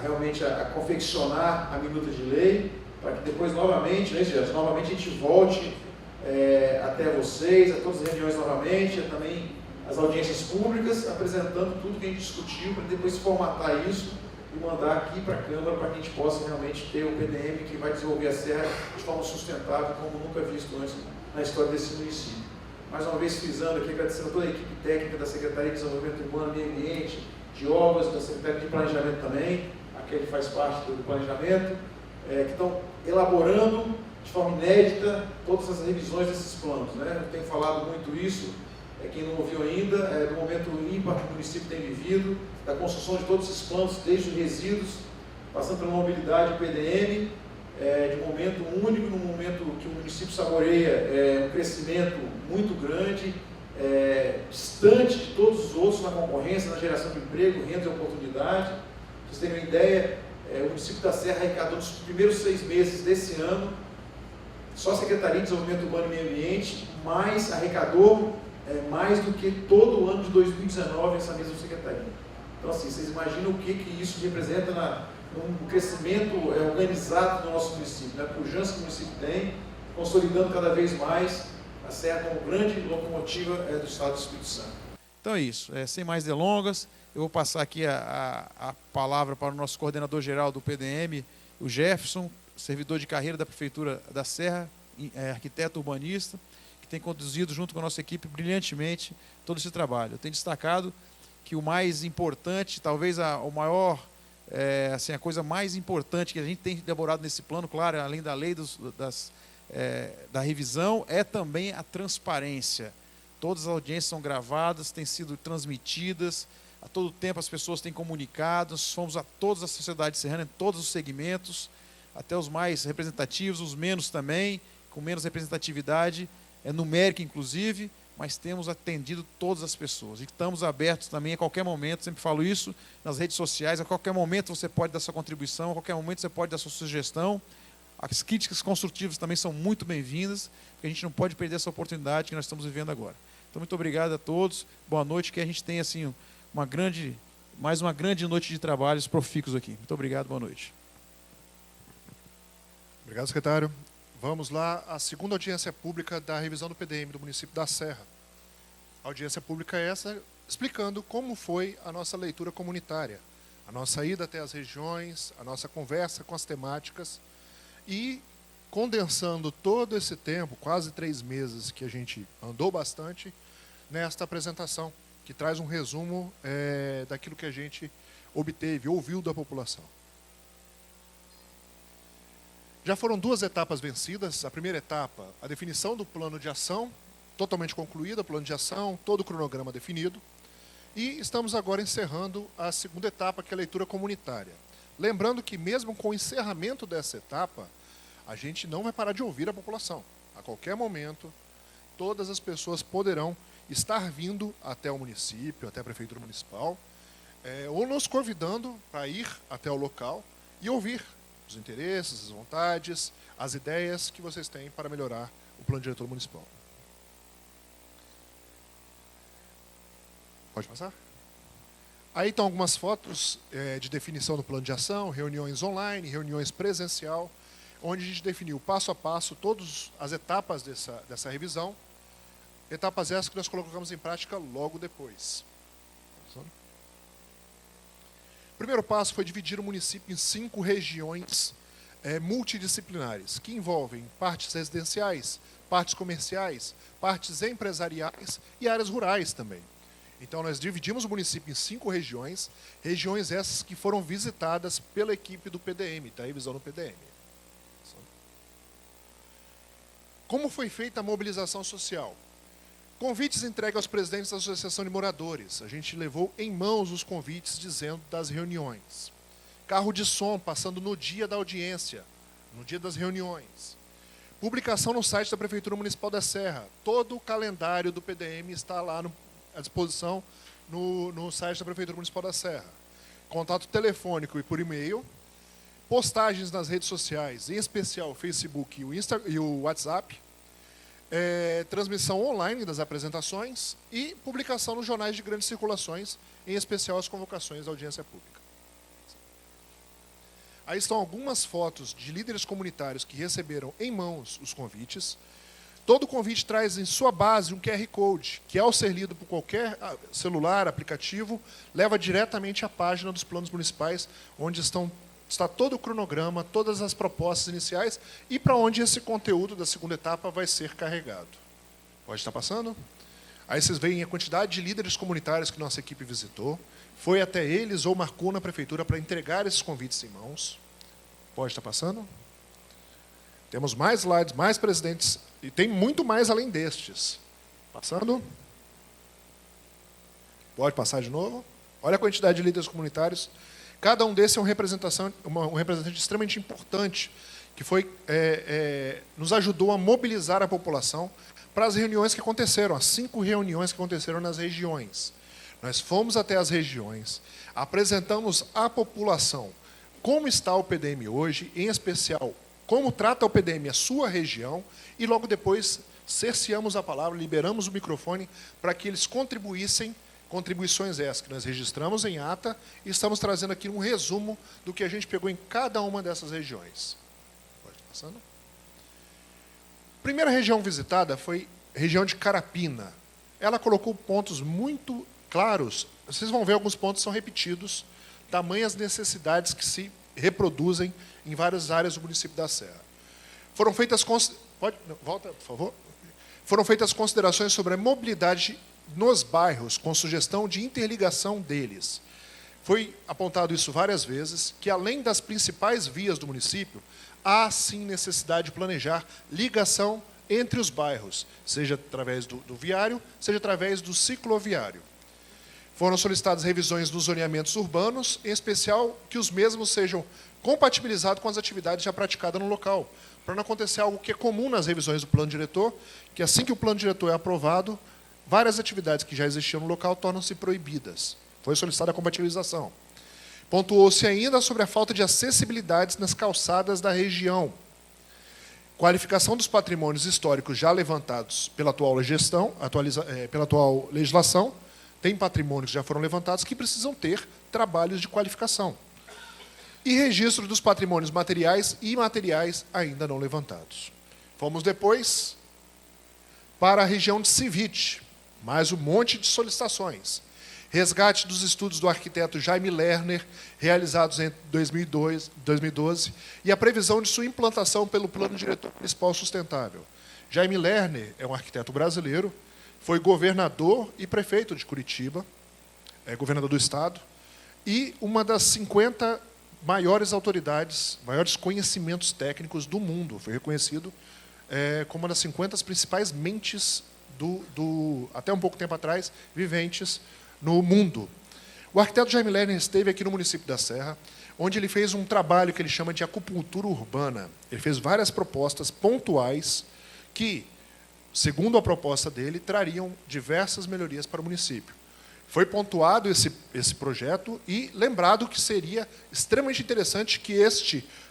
realmente a confeccionar a minuta de lei, para que depois novamente, né, Gerson, novamente a gente volte até vocês, a todas as reuniões novamente, também as audiências públicas, apresentando tudo que a gente discutiu, para depois formatar isso e mandar aqui para a Câmara, para que a gente possa realmente ter o PDM que vai desenvolver a Serra de forma sustentável, como nunca visto antes na história desse município. Mais uma vez frisando aqui, agradecendo a toda a equipe técnica da Secretaria de Desenvolvimento Urbano e Meio Ambiente, de Obras, da Secretaria de Planejamento também, aquele que faz parte do planejamento, que estão elaborando de forma inédita todas as revisões desses planos, né? Eu tenho falado muito isso, quem não ouviu ainda, do momento ímpar que o município tem vivido, da construção de todos esses planos, desde os resíduos, passando pela mobilidade, PDM, de um momento único, num momento que o município saboreia um crescimento muito grande, distante de todos os outros na concorrência, na geração de emprego, renda e oportunidade. Para vocês terem uma ideia, o município da Serra arrecadou nos primeiros 6 meses desse ano, só a Secretaria de Desenvolvimento Urbano e Meio Ambiente, arrecadou mais do que todo o ano de 2019 essa mesma secretaria. Então, assim, vocês imaginam o que isso representa num crescimento organizado do nosso município, né? A pujança que o município tem, consolidando cada vez mais a Serra como grande locomotiva do Estado do Espírito Santo. Então é isso, sem mais delongas, eu vou passar aqui a palavra para o nosso coordenador-geral do PDM, o Jefferson, servidor de carreira da Prefeitura da Serra, arquiteto urbanista, que tem conduzido junto com a nossa equipe brilhantemente todo esse trabalho. Eu tenho destacado que o mais importante, talvez o maior, assim, a coisa mais importante que a gente tem elaborado nesse plano, claro, além da lei da revisão, é também a transparência. Todas as audiências são gravadas, têm sido transmitidas, a todo tempo as pessoas têm comunicado, nós fomos a todas as sociedades serranas, em todos os segmentos, até os mais representativos, os menos também, com menos representatividade, numérica inclusive, mas temos atendido todas as pessoas. E estamos abertos também a qualquer momento, sempre falo isso, nas redes sociais, a qualquer momento você pode dar sua contribuição, a qualquer momento você pode dar sua sugestão. As críticas construtivas também são muito bem-vindas, porque a gente não pode perder essa oportunidade que nós estamos vivendo agora. Então, muito obrigado a todos, boa noite, que a gente tenha assim, mais uma grande noite de trabalhos profícuos aqui. Muito obrigado, boa noite. Obrigado, secretário. Vamos lá, a segunda audiência pública da revisão do PDM do município da Serra. A audiência pública é essa, explicando como foi a nossa leitura comunitária, a nossa ida até as regiões, a nossa conversa com as temáticas e condensando todo esse tempo, quase 3 meses que a gente andou bastante, nesta apresentação, que traz um resumo daquilo que a gente obteve, ouviu da população. Já foram 2 etapas vencidas. A primeira etapa, a definição do plano de ação, totalmente concluída, plano de ação, todo o cronograma definido. E estamos agora encerrando a segunda etapa, que é a leitura comunitária. Lembrando que mesmo com o encerramento dessa etapa, a gente não vai parar de ouvir a população. A qualquer momento, todas as pessoas poderão estar vindo até o município, até a Prefeitura Municipal, ou nos convidando para ir até o local e ouvir os interesses, as vontades, as ideias que vocês têm para melhorar o plano diretor municipal. Pode passar? Aí estão algumas fotos de definição do plano de ação, reuniões online, reuniões presencial, onde a gente definiu passo a passo todas as etapas dessa revisão, etapas essas que nós colocamos em prática logo depois. O primeiro passo foi dividir o município em 5 regiões multidisciplinares, que envolvem partes residenciais, partes comerciais, partes empresariais e áreas rurais também. Então, nós dividimos o município em 5 regiões, regiões essas que foram visitadas pela equipe do PDM, da revisão do PDM. Como foi feita a mobilização social? Convites entregues aos presidentes da Associação de Moradores. A gente levou em mãos os convites dizendo das reuniões. Carro de som passando no dia da audiência, no dia das reuniões. Publicação no site da Prefeitura Municipal da Serra. Todo o calendário do PDM está lá à disposição no site da Prefeitura Municipal da Serra. Contato telefônico e por e-mail. Postagens nas redes sociais, em especial o Facebook e o WhatsApp. Transmissão online das apresentações e publicação nos jornais de grandes circulações, em especial as convocações da audiência pública. Aí estão algumas fotos de líderes comunitários que receberam em mãos os convites. Todo convite traz em sua base um QR Code, que ao ser lido por qualquer celular, aplicativo, leva diretamente à página dos planos municipais, onde está todo o cronograma, todas as propostas iniciais e para onde esse conteúdo da segunda etapa vai ser carregado. Pode estar passando? Aí vocês veem a quantidade de líderes comunitários que nossa equipe visitou, foi até eles ou marcou na prefeitura para entregar esses convites em mãos. Pode estar passando? Temos mais slides, mais presidentes, e tem muito mais além destes. Passando? Pode passar de novo? Olha a quantidade de líderes comunitários. Cada um desses é um representante extremamente importante, que nos ajudou a mobilizar a população para as reuniões que aconteceram, as 5 reuniões que aconteceram nas regiões. Nós fomos até as regiões, apresentamos à população como está o PDM hoje, em especial, como trata o PDM a sua região, e logo depois cerceamos a palavra, liberamos o microfone para que eles contribuíssem, contribuições essas que nós registramos em ata, e estamos trazendo aqui um resumo do que a gente pegou em cada uma dessas regiões. Pode ir passando. Primeira região visitada foi a região de Carapina. Ela colocou pontos muito claros, vocês vão ver alguns pontos são repetidos, tamanhas necessidades que se reproduzem em várias áreas do município da Serra. Foram feitas volta, por favor. Foram feitas considerações sobre a mobilidade nos bairros, com sugestão de interligação deles. Foi apontado isso várias vezes, que além das principais vias do município, há sim necessidade de planejar ligação entre os bairros, seja através do viário, seja através do cicloviário. Foram solicitadas revisões dos zoneamentos urbanos, em especial que os mesmos sejam compatibilizados com as atividades já praticadas no local, para não acontecer algo que é comum nas revisões do plano diretor, que assim que o plano diretor é aprovado, várias atividades que já existiam no local tornam-se proibidas. Foi solicitada a compatibilização. Pontuou-se ainda sobre a falta de acessibilidades nas calçadas da região. Qualificação dos patrimônios históricos já levantados pela atual legislação, tem patrimônios que já foram levantados que precisam ter trabalhos de qualificação. E registro dos patrimônios materiais e imateriais ainda não levantados. Fomos depois para a região de Civite, mais um monte de solicitações. Resgate dos estudos do arquiteto Jaime Lerner, realizados em 2012, e a previsão de sua implantação pelo Plano Diretor Municipal Sustentável. Jaime Lerner é um arquiteto brasileiro, foi governador e prefeito de Curitiba, governador do Estado, e uma das 50 maiores autoridades, maiores conhecimentos técnicos do mundo. Foi reconhecido como uma das 50 principais mentes, até um pouco tempo atrás, viventes no mundo. O arquiteto Jaime Lerner esteve aqui no município da Serra, onde ele fez um trabalho que ele chama de acupuntura urbana. Ele fez várias propostas pontuais que, segundo a proposta dele, trariam diversas melhorias para o município. Foi pontuado esse projeto e lembrado que seria extremamente interessante que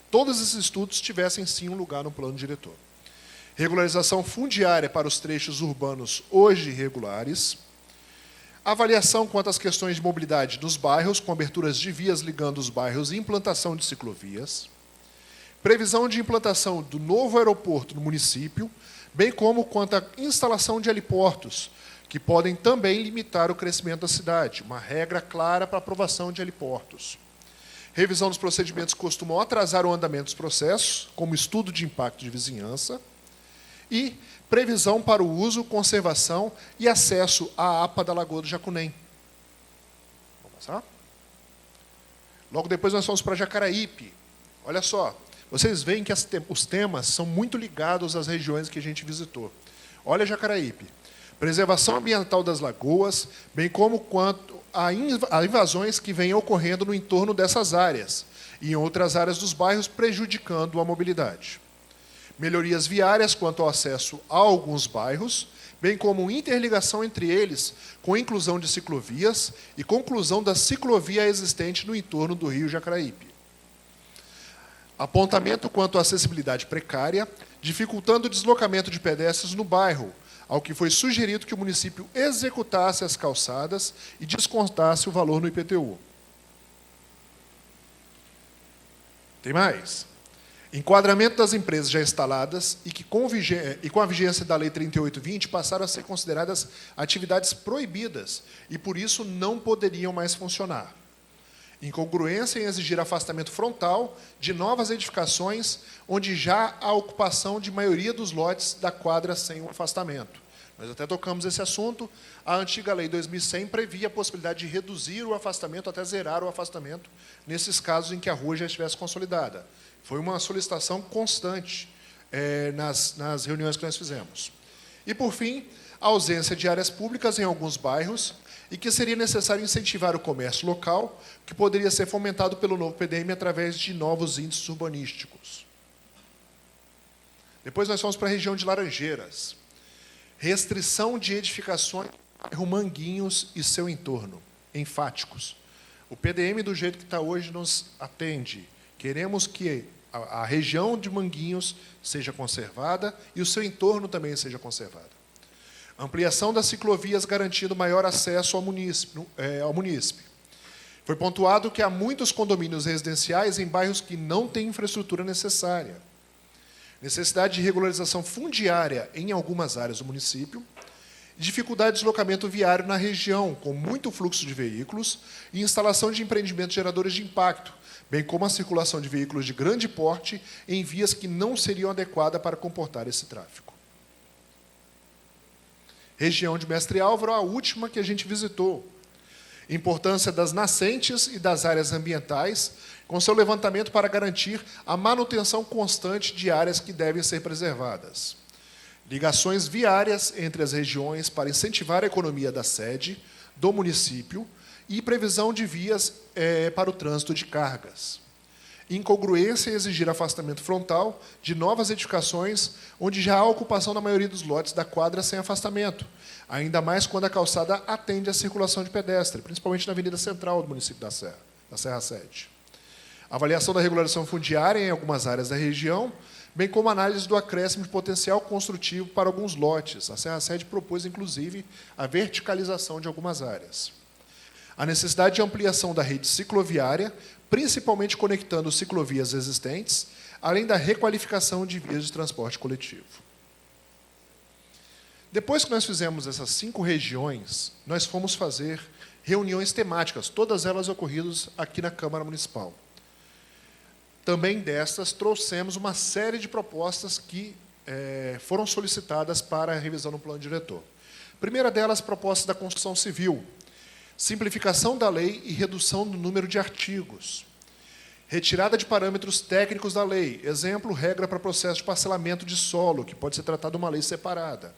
todos esses estudos tivessem, sim, um lugar no plano diretor. Regularização fundiária para os trechos urbanos hoje irregulares. Avaliação quanto às questões de mobilidade dos bairros, com aberturas de vias ligando os bairros e implantação de ciclovias. Previsão de implantação do novo aeroporto no município, bem como quanto à instalação de heliportos, que podem também limitar o crescimento da cidade, uma regra clara para a aprovação de heliportos. Revisão dos procedimentos que costumam atrasar o andamento dos processos, como estudo de impacto de vizinhança, e previsão para o uso, conservação e acesso à APA da Lagoa do Jacuném. Vamos passar? Logo depois nós fomos para Jacaraípe. Olha só, vocês veem que os temas são muito ligados às regiões que a gente visitou. Olha Jacaraípe. Preservação ambiental das lagoas, bem como quanto a invasões que vêm ocorrendo no entorno dessas áreas e em outras áreas dos bairros, prejudicando a mobilidade. Melhorias viárias quanto ao acesso a alguns bairros, bem como interligação entre eles, com inclusão de ciclovias e conclusão da ciclovia existente no entorno do rio Jacaraípe. Apontamento quanto à acessibilidade precária, dificultando o deslocamento de pedestres no bairro, ao que foi sugerido que o município executasse as calçadas e descontasse o valor no IPTU. Tem mais. Enquadramento das empresas já instaladas e que, com a vigência da Lei 3820, passaram a ser consideradas atividades proibidas e, por isso, não poderiam mais funcionar. Incongruência em exigir afastamento frontal de novas edificações, onde já há ocupação de maioria dos lotes da quadra sem o afastamento. Nós até tocamos esse assunto. A antiga Lei 2100 previa a possibilidade de reduzir o afastamento até zerar o afastamento, nesses casos em que a rua já estivesse consolidada. Foi uma solicitação constante nas reuniões que nós fizemos. E, por fim, a ausência de áreas públicas em alguns bairros e que seria necessário incentivar o comércio local, que poderia ser fomentado pelo novo PDM através de novos índices urbanísticos. Depois nós fomos para a região de Laranjeiras. Restrição de edificações no bairro Manguinhos e seu entorno, enfáticos. O PDM, do jeito que está hoje, nos atende. Queremos que a região de Manguinhos seja conservada e o seu entorno também seja conservado. Ampliação das ciclovias garantindo maior acesso ao munícipe. Foi pontuado que há muitos condomínios residenciais em bairros que não têm infraestrutura necessária. Necessidade de regularização fundiária em algumas áreas do município. Dificuldade de deslocamento viário na região, com muito fluxo de veículos, e instalação de empreendimentos geradores de impacto, bem como a circulação de veículos de grande porte em vias que não seriam adequadas para comportar esse tráfego. Região de Mestre Álvaro, a última que a gente visitou. Importância das nascentes e das áreas ambientais, com seu levantamento para garantir a manutenção constante de áreas que devem ser preservadas. Ligações viárias entre as regiões para incentivar a economia da sede, do município, e previsão de vias para o trânsito de cargas. Incongruência em exigir afastamento frontal de novas edificações, onde já há ocupação da maioria dos lotes da quadra sem afastamento, ainda mais quando a calçada atende à circulação de pedestre, principalmente na Avenida Central do município da Serra Sede. Avaliação da regularização fundiária em algumas áreas da região, bem como análise do acréscimo de potencial construtivo para alguns lotes. A Serra Sede propôs, inclusive, a verticalização de algumas áreas. A necessidade de ampliação da rede cicloviária, principalmente conectando ciclovias existentes, além da requalificação de vias de transporte coletivo. Depois que nós fizemos essas 5 regiões, nós fomos fazer reuniões temáticas, todas elas ocorridas aqui na Câmara Municipal. Também destas, trouxemos uma série de propostas que foram solicitadas para a revisão no plano diretor. A primeira delas, propostas da construção civil. Simplificação da lei e redução do número de artigos. Retirada de parâmetros técnicos da lei. Exemplo, regra para processo de parcelamento de solo, que pode ser tratado uma lei separada.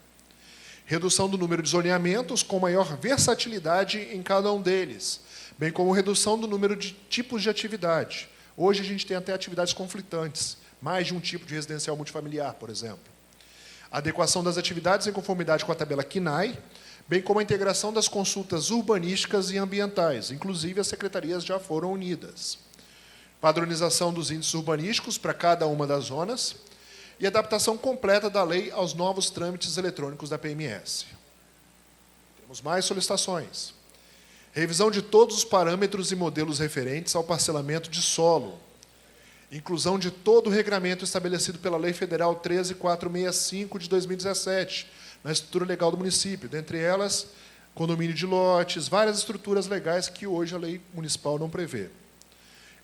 Redução do número de zoneamentos com maior versatilidade em cada um deles, bem como redução do número de tipos de atividade. Hoje a gente tem até atividades conflitantes, mais de um tipo de residencial multifamiliar, por exemplo. Adequação das atividades em conformidade com a tabela CNAE, bem como a integração das consultas urbanísticas e ambientais, inclusive as secretarias já foram unidas. Padronização dos índices urbanísticos para cada uma das zonas e adaptação completa da lei aos novos trâmites eletrônicos da PMS. Temos mais solicitações. Revisão de todos os parâmetros e modelos referentes ao parcelamento de solo. Inclusão de todo o regramento estabelecido pela Lei Federal 13.465 de 2017, na estrutura legal do município, dentre elas, condomínio de lotes, várias estruturas legais que hoje a lei municipal não prevê.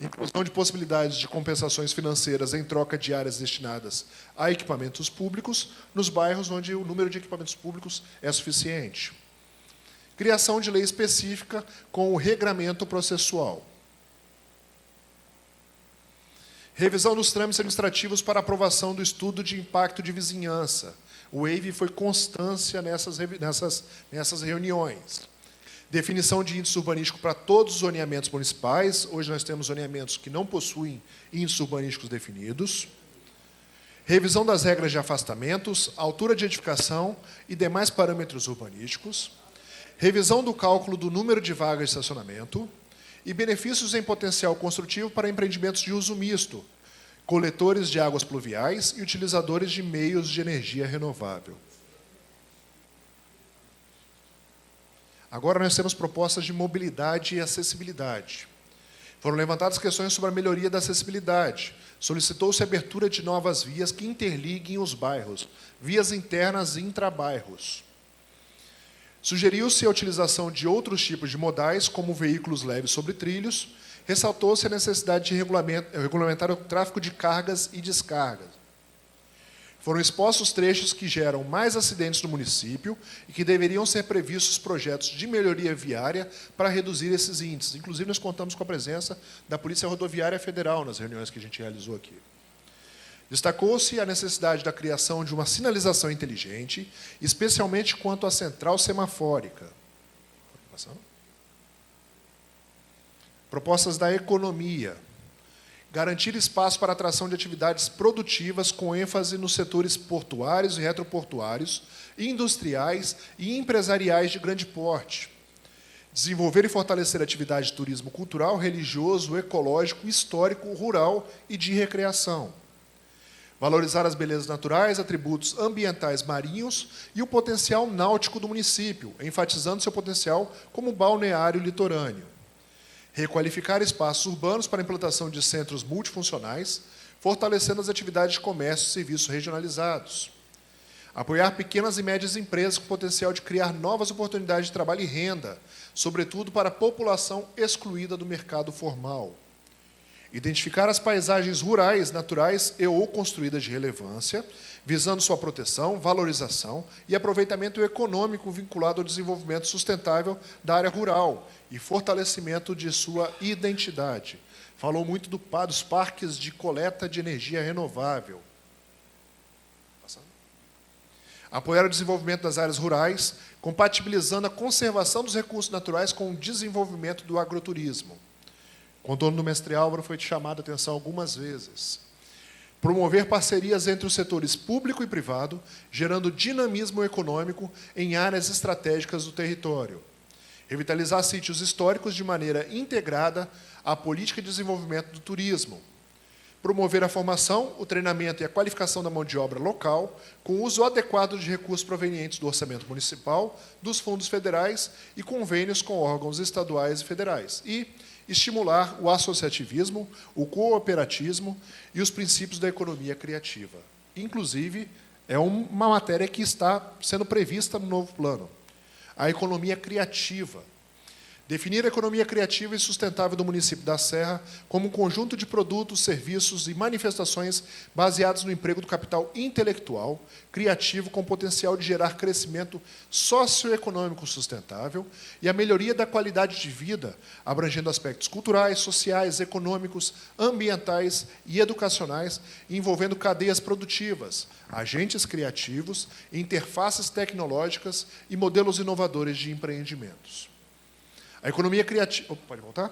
Inclusão de possibilidades de compensações financeiras em troca de áreas destinadas a equipamentos públicos, nos bairros onde o número de equipamentos públicos é suficiente. Criação de lei específica com o regramento processual. Revisão dos trâmites administrativos para aprovação do estudo de impacto de vizinhança. O EIV foi constância nessas reuniões. Definição de índice urbanístico para todos os zoneamentos municipais. Hoje nós temos zoneamentos que não possuem índices urbanísticos definidos. Revisão das regras de afastamentos, altura de edificação e demais parâmetros urbanísticos. Revisão do cálculo do número de vagas de estacionamento e benefícios em potencial construtivo para empreendimentos de uso misto, coletores de águas pluviais e utilizadores de meios de energia renovável. Agora nós temos propostas de mobilidade e acessibilidade. Foram levantadas questões sobre a melhoria da acessibilidade. Solicitou-se a abertura de novas vias que interliguem os bairros, vias internas e intrabairros. Sugeriu-se a utilização de outros tipos de modais, como veículos leves sobre trilhos. Ressaltou-se a necessidade de regulamentar o tráfego de cargas e descargas. Foram expostos trechos que geram mais acidentes no município e que deveriam ser previstos projetos de melhoria viária para reduzir esses índices. Inclusive, nós contamos com a presença da Polícia Rodoviária Federal nas reuniões que a gente realizou aqui. Destacou-se a necessidade da criação de uma sinalização inteligente, especialmente quanto à central semafórica. Propostas da economia. Garantir espaço para a atração de atividades produtivas com ênfase nos setores portuários e retroportuários, industriais e empresariais de grande porte. Desenvolver e fortalecer a atividade de turismo cultural, religioso, ecológico, histórico, rural e de recreação. Valorizar as belezas naturais, atributos ambientais marinhos e o potencial náutico do município, enfatizando seu potencial como balneário litorâneo. Requalificar espaços urbanos para a implantação de centros multifuncionais, fortalecendo as atividades de comércio e serviços regionalizados. Apoiar pequenas e médias empresas com potencial de criar novas oportunidades de trabalho e renda, sobretudo para a população excluída do mercado formal. Identificar as paisagens rurais, naturais e ou construídas de relevância, visando sua proteção, valorização e aproveitamento econômico vinculado ao desenvolvimento sustentável da área rural e fortalecimento de sua identidade. Falou muito dos parques de coleta de energia renovável. Apoiar o desenvolvimento das áreas rurais, compatibilizando a conservação dos recursos naturais com o desenvolvimento do agroturismo. O contorno do mestre Álvaro foi chamado a atenção algumas vezes. Promover parcerias entre os setores público e privado, gerando dinamismo econômico em áreas estratégicas do território. Revitalizar sítios históricos de maneira integrada à política de desenvolvimento do turismo. Promover a formação, o treinamento e a qualificação da mão de obra local, com o uso adequado de recursos provenientes do orçamento municipal, dos fundos federais e convênios com órgãos estaduais e federais. E estimular o associativismo, o cooperativismo e os princípios da economia criativa. Inclusive, é uma matéria que está sendo prevista no novo plano. A economia criativa. Definir a economia criativa e sustentável do município da Serra como um conjunto de produtos, serviços e manifestações baseados no emprego do capital intelectual, criativo, com potencial de gerar crescimento socioeconômico sustentável e a melhoria da qualidade de vida, abrangendo aspectos culturais, sociais, econômicos, ambientais e educacionais, envolvendo cadeias produtivas, agentes criativos, interfaces tecnológicas e modelos inovadores de empreendimentos. A economia criativa... Pode voltar?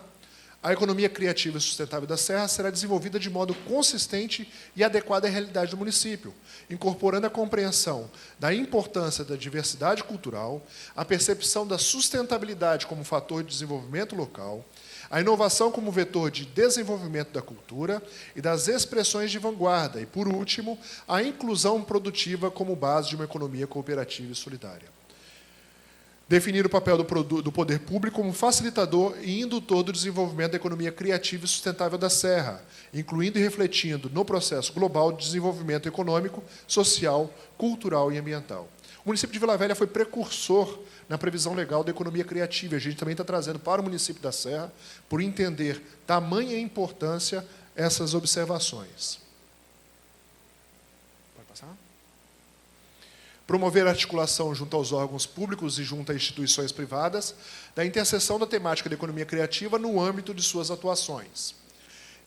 A economia criativa e sustentável da Serra será desenvolvida de modo consistente e adequado à realidade do município, incorporando a compreensão da importância da diversidade cultural, a percepção da sustentabilidade como fator de desenvolvimento local, a inovação como vetor de desenvolvimento da cultura e das expressões de vanguarda e, por último, a inclusão produtiva como base de uma economia cooperativa e solidária. Definir o papel do poder público como facilitador e indutor do desenvolvimento da economia criativa e sustentável da Serra, incluindo e refletindo no processo global de desenvolvimento econômico, social, cultural e ambiental. O município de Vila Velha foi precursor na previsão legal da economia criativa. A gente também está trazendo para o município da Serra, por entender tamanha importância essas observações. Pode passar? Promover a articulação junto aos órgãos públicos e junto a instituições privadas da interseção da temática da economia criativa no âmbito de suas atuações.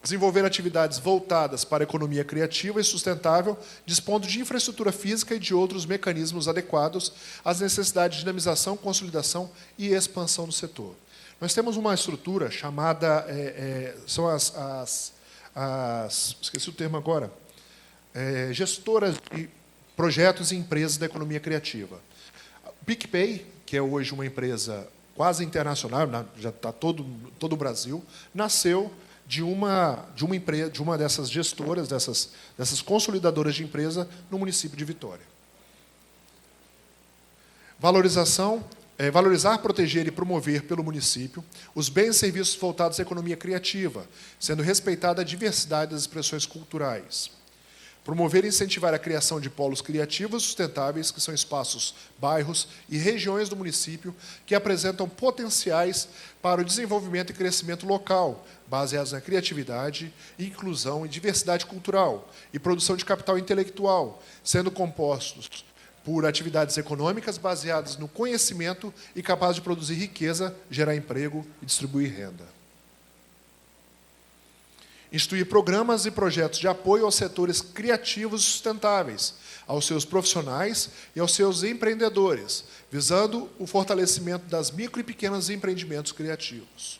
Desenvolver atividades voltadas para a economia criativa e sustentável, dispondo de infraestrutura física e de outros mecanismos adequados às necessidades de dinamização, consolidação e expansão do setor. Nós temos uma estrutura chamada... são esqueci o termo agora. Gestoras de projetos e empresas da economia criativa. O PicPay, que é hoje uma empresa quase internacional, já está todo o Brasil, nasceu de uma dessas gestoras, dessas consolidadoras de empresa no município de Vitória. Valorização Valorizar, proteger e promover pelo município os bens e serviços voltados à economia criativa, sendo respeitada a diversidade das expressões culturais. Promover e incentivar a criação de polos criativos sustentáveis, que são espaços, bairros e regiões do município que apresentam potenciais para o desenvolvimento e crescimento local, baseados na criatividade, inclusão e diversidade cultural e produção de capital intelectual, sendo compostos por atividades econômicas baseadas no conhecimento e capazes de produzir riqueza, gerar emprego e distribuir renda. Instituir programas e projetos de apoio aos setores criativos e sustentáveis, aos seus profissionais e aos seus empreendedores, visando o fortalecimento das micro e pequenos empreendimentos criativos.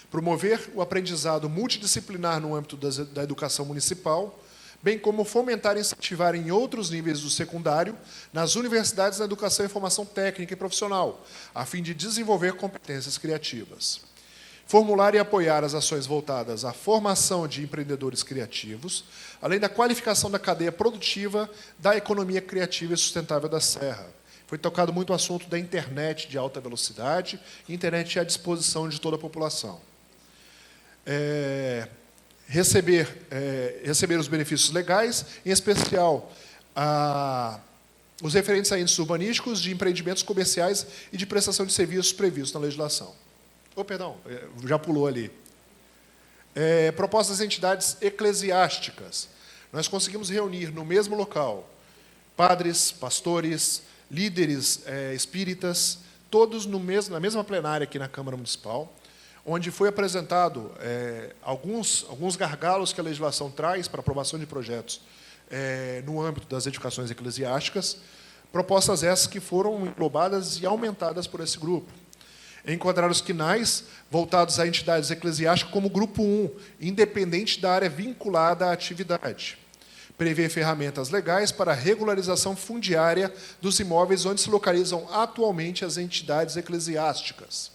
Promover o aprendizado multidisciplinar no âmbito da educação municipal, bem como fomentar e incentivar em outros níveis do secundário, nas universidades na educação e formação técnica e profissional, a fim de desenvolver competências criativas. Formular e apoiar as ações voltadas à formação de empreendedores criativos, além da qualificação da cadeia produtiva da economia criativa e sustentável da Serra. Foi tocado muito o assunto da internet de alta velocidade, internet à disposição de toda a população. Receber os benefícios legais, em especial os referentes a índices urbanísticos de empreendimentos comerciais e de prestação de serviços previstos na legislação. Perdão, já pulou ali. Propostas das entidades eclesiásticas. Nós conseguimos reunir no mesmo local padres, pastores, líderes espíritas, todos na mesma plenária aqui na Câmara Municipal, onde foi apresentado alguns gargalos que a legislação traz para aprovação de projetos no âmbito das edificações eclesiásticas, propostas essas que foram englobadas e aumentadas por esse grupo. Enquadrar os quinais voltados a entidades eclesiásticas como grupo 1, independente da área vinculada à atividade. Prever ferramentas legais para a regularização fundiária dos imóveis onde se localizam atualmente as entidades eclesiásticas.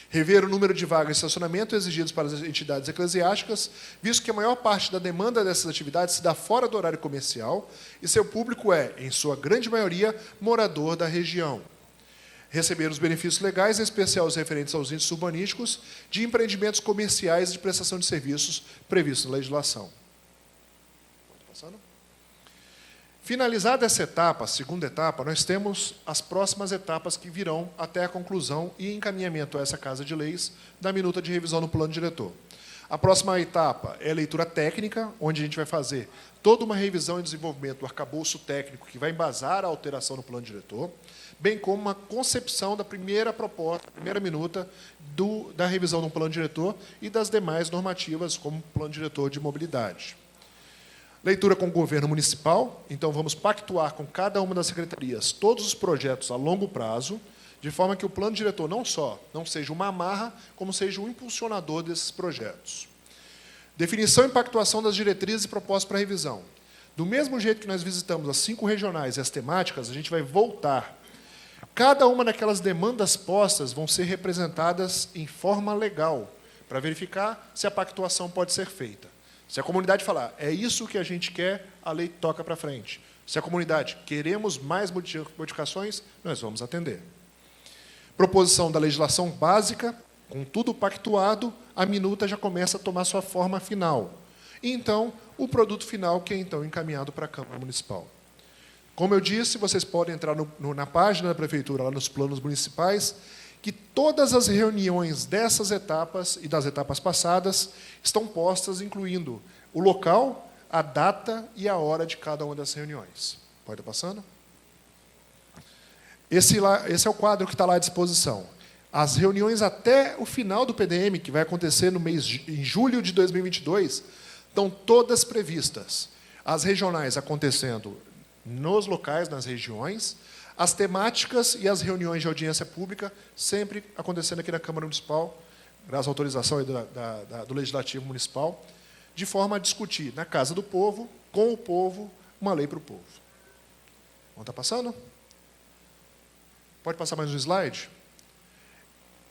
Rever o número de vagas de estacionamento exigidos para as entidades eclesiásticas, visto que a maior parte da demanda dessas atividades se dá fora do horário comercial e seu público é, em sua grande maioria, morador da região. Receber os benefícios legais, em especial os referentes aos índices urbanísticos, de empreendimentos comerciais e de prestação de serviços previstos na legislação. Finalizada essa etapa, a segunda etapa, nós temos as próximas etapas que virão até a conclusão e encaminhamento a essa Casa de Leis da minuta de revisão no plano diretor. A próxima etapa é a leitura técnica, onde a gente vai fazer toda uma revisão e desenvolvimento do arcabouço técnico que vai embasar a alteração no plano diretor, bem como uma concepção da primeira proposta, primeira minuta da revisão do plano diretor e das demais normativas, como o plano diretor de mobilidade. Leitura com o governo municipal, então vamos pactuar com cada uma das secretarias todos os projetos a longo prazo, de forma que o plano diretor não seja uma amarra, como seja um impulsionador desses projetos. Definição e pactuação das diretrizes e propostas para revisão. Do mesmo jeito que nós visitamos as 5 regionais e as temáticas, a gente vai voltar. Cada uma daquelas demandas postas vão ser representadas em forma legal, para verificar se a pactuação pode ser feita. Se a comunidade falar, é isso que a gente quer, a lei toca para frente. Se a comunidade, queremos mais modificações, nós vamos atender. Proposição da legislação básica, com tudo pactuado, a minuta já começa a tomar sua forma final. E, então, o produto final, que é, então, encaminhado para a Câmara Municipal. Como eu disse, vocês podem entrar na página da Prefeitura, lá nos planos municipais, que todas as reuniões dessas etapas e das etapas passadas estão postas, incluindo o local, a data e a hora de cada uma das reuniões. Pode ir passando? Esse é o quadro que está lá à disposição. As reuniões até o final do PDM, que vai acontecer em julho de 2022, estão todas previstas. As regionais acontecendo nos locais, nas regiões, as temáticas e as reuniões de audiência pública sempre acontecendo aqui na Câmara Municipal, graças à autorização do Legislativo Municipal, de forma a discutir na Casa do Povo, com o povo, uma lei para o povo. Vamos estar passando? Pode passar mais um slide?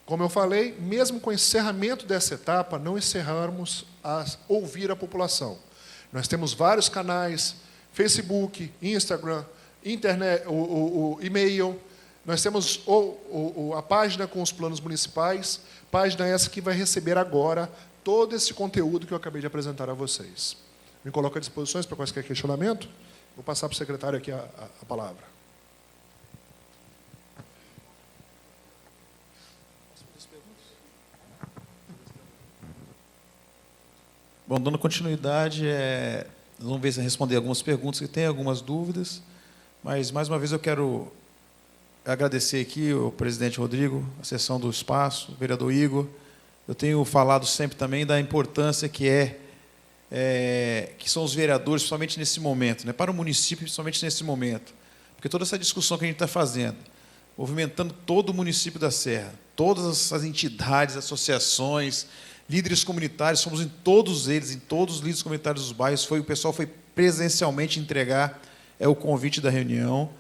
Como eu falei, mesmo com o encerramento dessa etapa, não encerramos a ouvir a população. Nós temos vários canais, Facebook, Instagram, internet, o e-mail, Nós temos a página com os planos municipais, página essa que vai receber agora todo esse conteúdo que eu acabei de apresentar a vocês. Me coloco à disposição para quaisquer questionamento. Vou passar para o secretário aqui a palavra. Bom, dando continuidade, vamos ver se responder algumas perguntas que tem, algumas dúvidas, mas, mais uma vez, eu quero agradecer aqui o presidente Rodrigo, a sessão do espaço, o vereador Igor. Eu tenho falado sempre também da importância que são os vereadores, principalmente nesse momento, né, para o município, principalmente nesse momento, porque toda essa discussão que a gente está fazendo, movimentando todo o município da Serra, todas as entidades, associações, líderes comunitários, somos em todos eles, em todos os líderes comunitários dos bairros, o pessoal foi presencialmente entregar o convite da reunião,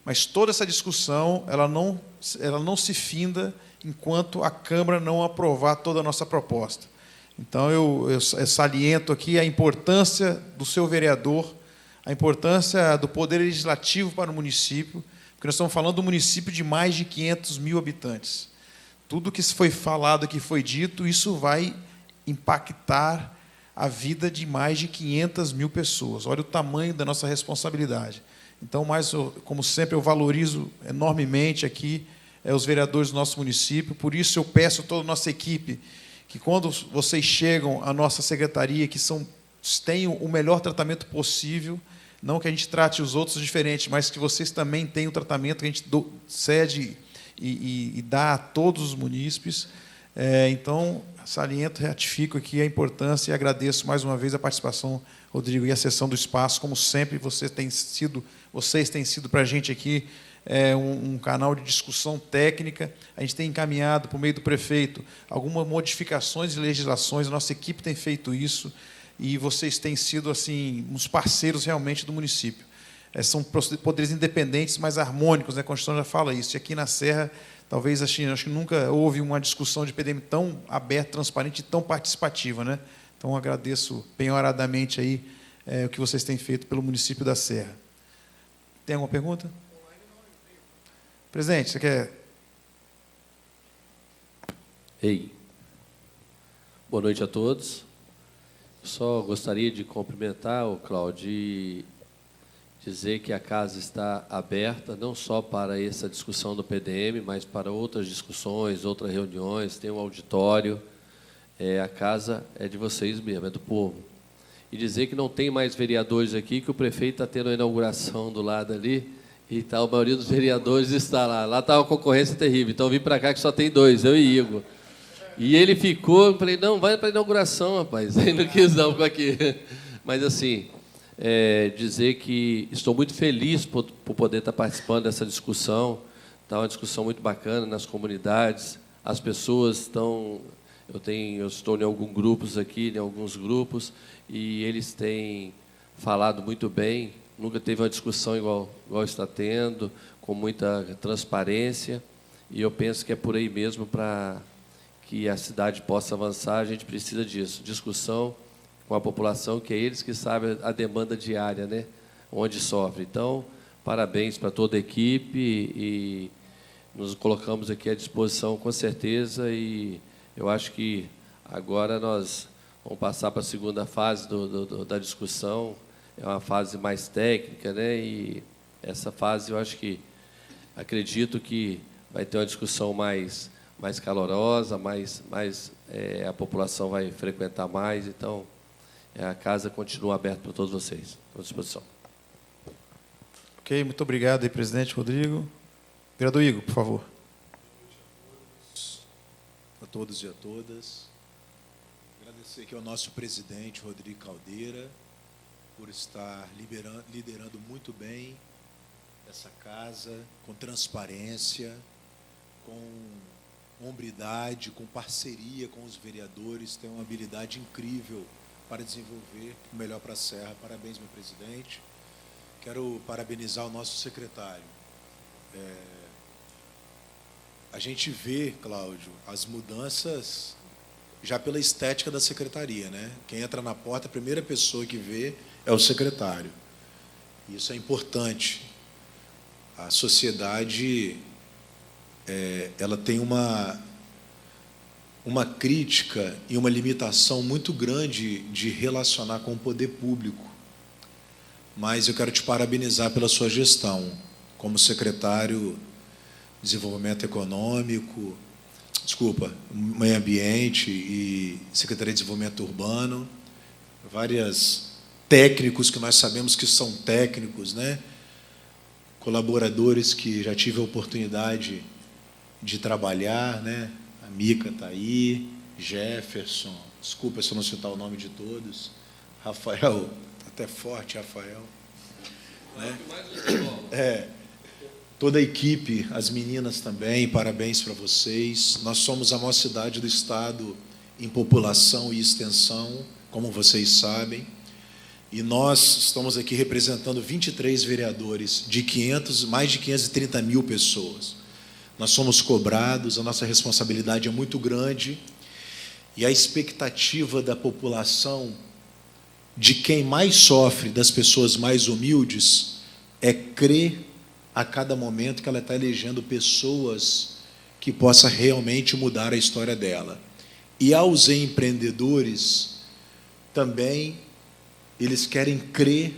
mas toda essa discussão ela não se finda enquanto a Câmara não aprovar toda a nossa proposta. Então, eu saliento aqui a importância do seu vereador, a importância do poder legislativo para o município, porque nós estamos falando de um município de mais de 500 mil habitantes. Tudo que foi falado, que foi dito, isso vai impactar a vida de mais de 500 mil pessoas. Olha o tamanho da nossa responsabilidade. Então, como sempre, eu valorizo enormemente aqui os vereadores do nosso município. Por isso, eu peço a toda a nossa equipe que, quando vocês chegam à nossa secretaria, que tenham o melhor tratamento possível, não que a gente trate os outros diferente, mas que vocês também tenham o tratamento que a gente cede e dá a todos os munícipes. Então, saliento, ratifico aqui a importância e agradeço mais uma vez a participação, Rodrigo, e a sessão do espaço. Como sempre, vocês têm sido para a gente aqui um canal de discussão técnica. A gente tem encaminhado, por meio do prefeito, algumas modificações de legislações, a nossa equipe tem feito isso, e vocês têm sido assim uns parceiros realmente do município. São poderes independentes, mas harmônicos, né? A Constituição já fala isso. E aqui na Serra, talvez, acho que nunca houve uma discussão de PDM tão aberta, transparente e tão participativa, né? Então, agradeço penhoradamente aí o que vocês têm feito pelo município da Serra. Tem alguma pergunta? Presidente, você quer... Boa noite a todos. Só gostaria de cumprimentar o Cláudio e dizer que a casa está aberta não só para essa discussão do PDM, mas para outras discussões, outras reuniões, tem um auditório. A casa é de vocês mesmo, é do povo. E dizer que não tem mais vereadores aqui, que o prefeito está tendo a inauguração do lado ali, e a maioria dos vereadores está lá. Lá está uma concorrência terrível, então eu vim para cá que só tem 2, eu e Igor. E ele ficou, eu falei, não, vai para a inauguração, rapaz. Ele não quis não, ficou aqui. Mas, assim, dizer que estou muito feliz por poder estar participando dessa discussão. Está uma discussão muito bacana nas comunidades. As pessoas estão... Eu estou em alguns grupos aqui, em alguns grupos, e eles têm falado muito bem. Nunca teve uma discussão igual está tendo, com muita transparência. E eu penso que é por aí mesmo, para que a cidade possa avançar, a gente precisa disso. Discussão com a população, que é eles que sabem a demanda diária, né? Onde sofre. Então, parabéns para toda a equipe e nos colocamos aqui à disposição com certeza, e eu acho que agora nós vamos passar para a segunda fase da discussão. É uma fase mais técnica, né? E essa fase eu acredito que vai ter uma discussão mais calorosa, a população vai frequentar mais, então a casa continua aberta para todos vocês, à disposição. Ok, muito obrigado aí, presidente Rodrigo. Vereador Igor, por favor. A todos e a todas. Agradecer aqui ao nosso presidente, Rodrigo Caldeira, por estar liderando muito bem essa casa, com transparência, com hombridade, com parceria com os vereadores, tem uma habilidade incrível para desenvolver o melhor para a Serra. Parabéns, meu presidente. Quero parabenizar o nosso secretário. A gente vê, Cláudio, as mudanças já pela estética da secretaria, né? Quem entra na porta, a primeira pessoa que vê é o secretário. Isso é importante. A sociedade ela tem uma crítica e uma limitação muito grande de relacionar com o poder público. Mas eu quero te parabenizar pela sua gestão como secretário de Desenvolvimento Econômico, Meio Ambiente e Secretaria de Desenvolvimento Urbano, vários técnicos que nós sabemos que são técnicos, né? Colaboradores que já tive a oportunidade de trabalhar, né? A Mica está aí, Jefferson, desculpa se eu não citar o nome de todos, Rafael, até forte, Rafael, né? Toda a equipe, as meninas também, parabéns para vocês. Nós somos a maior cidade do estado em população e extensão, como vocês sabem, e nós estamos aqui representando 23 vereadores de mais de 530 mil pessoas. Nós somos cobrados, a nossa responsabilidade é muito grande, e a expectativa da população, de quem mais sofre, das pessoas mais humildes, é crer a cada momento que ela está elegendo pessoas que possam realmente mudar a história dela. E aos empreendedores, também, eles querem crer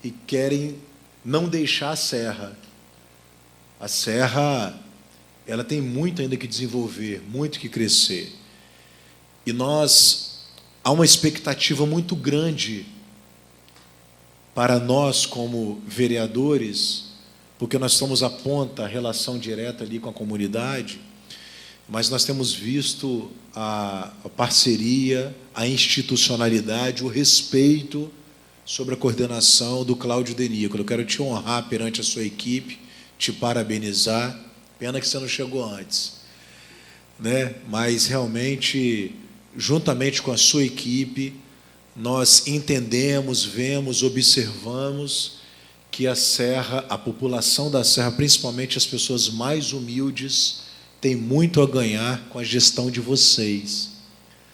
e querem não deixar a Serra. A Serra, ela tem muito ainda que desenvolver, muito que crescer. E há uma expectativa muito grande para nós, como vereadores, porque nós estamos à ponta, a relação direta ali com a comunidade, mas nós temos visto a parceria, a institucionalidade, o respeito sobre a coordenação do Cláudio Denícolo. Eu quero te honrar perante a sua equipe, te parabenizar, pena que você não chegou antes, né? Mas realmente, juntamente com a sua equipe, nós entendemos, vemos, observamos que a Serra, a população da Serra, principalmente as pessoas mais humildes, tem muito a ganhar com a gestão de vocês.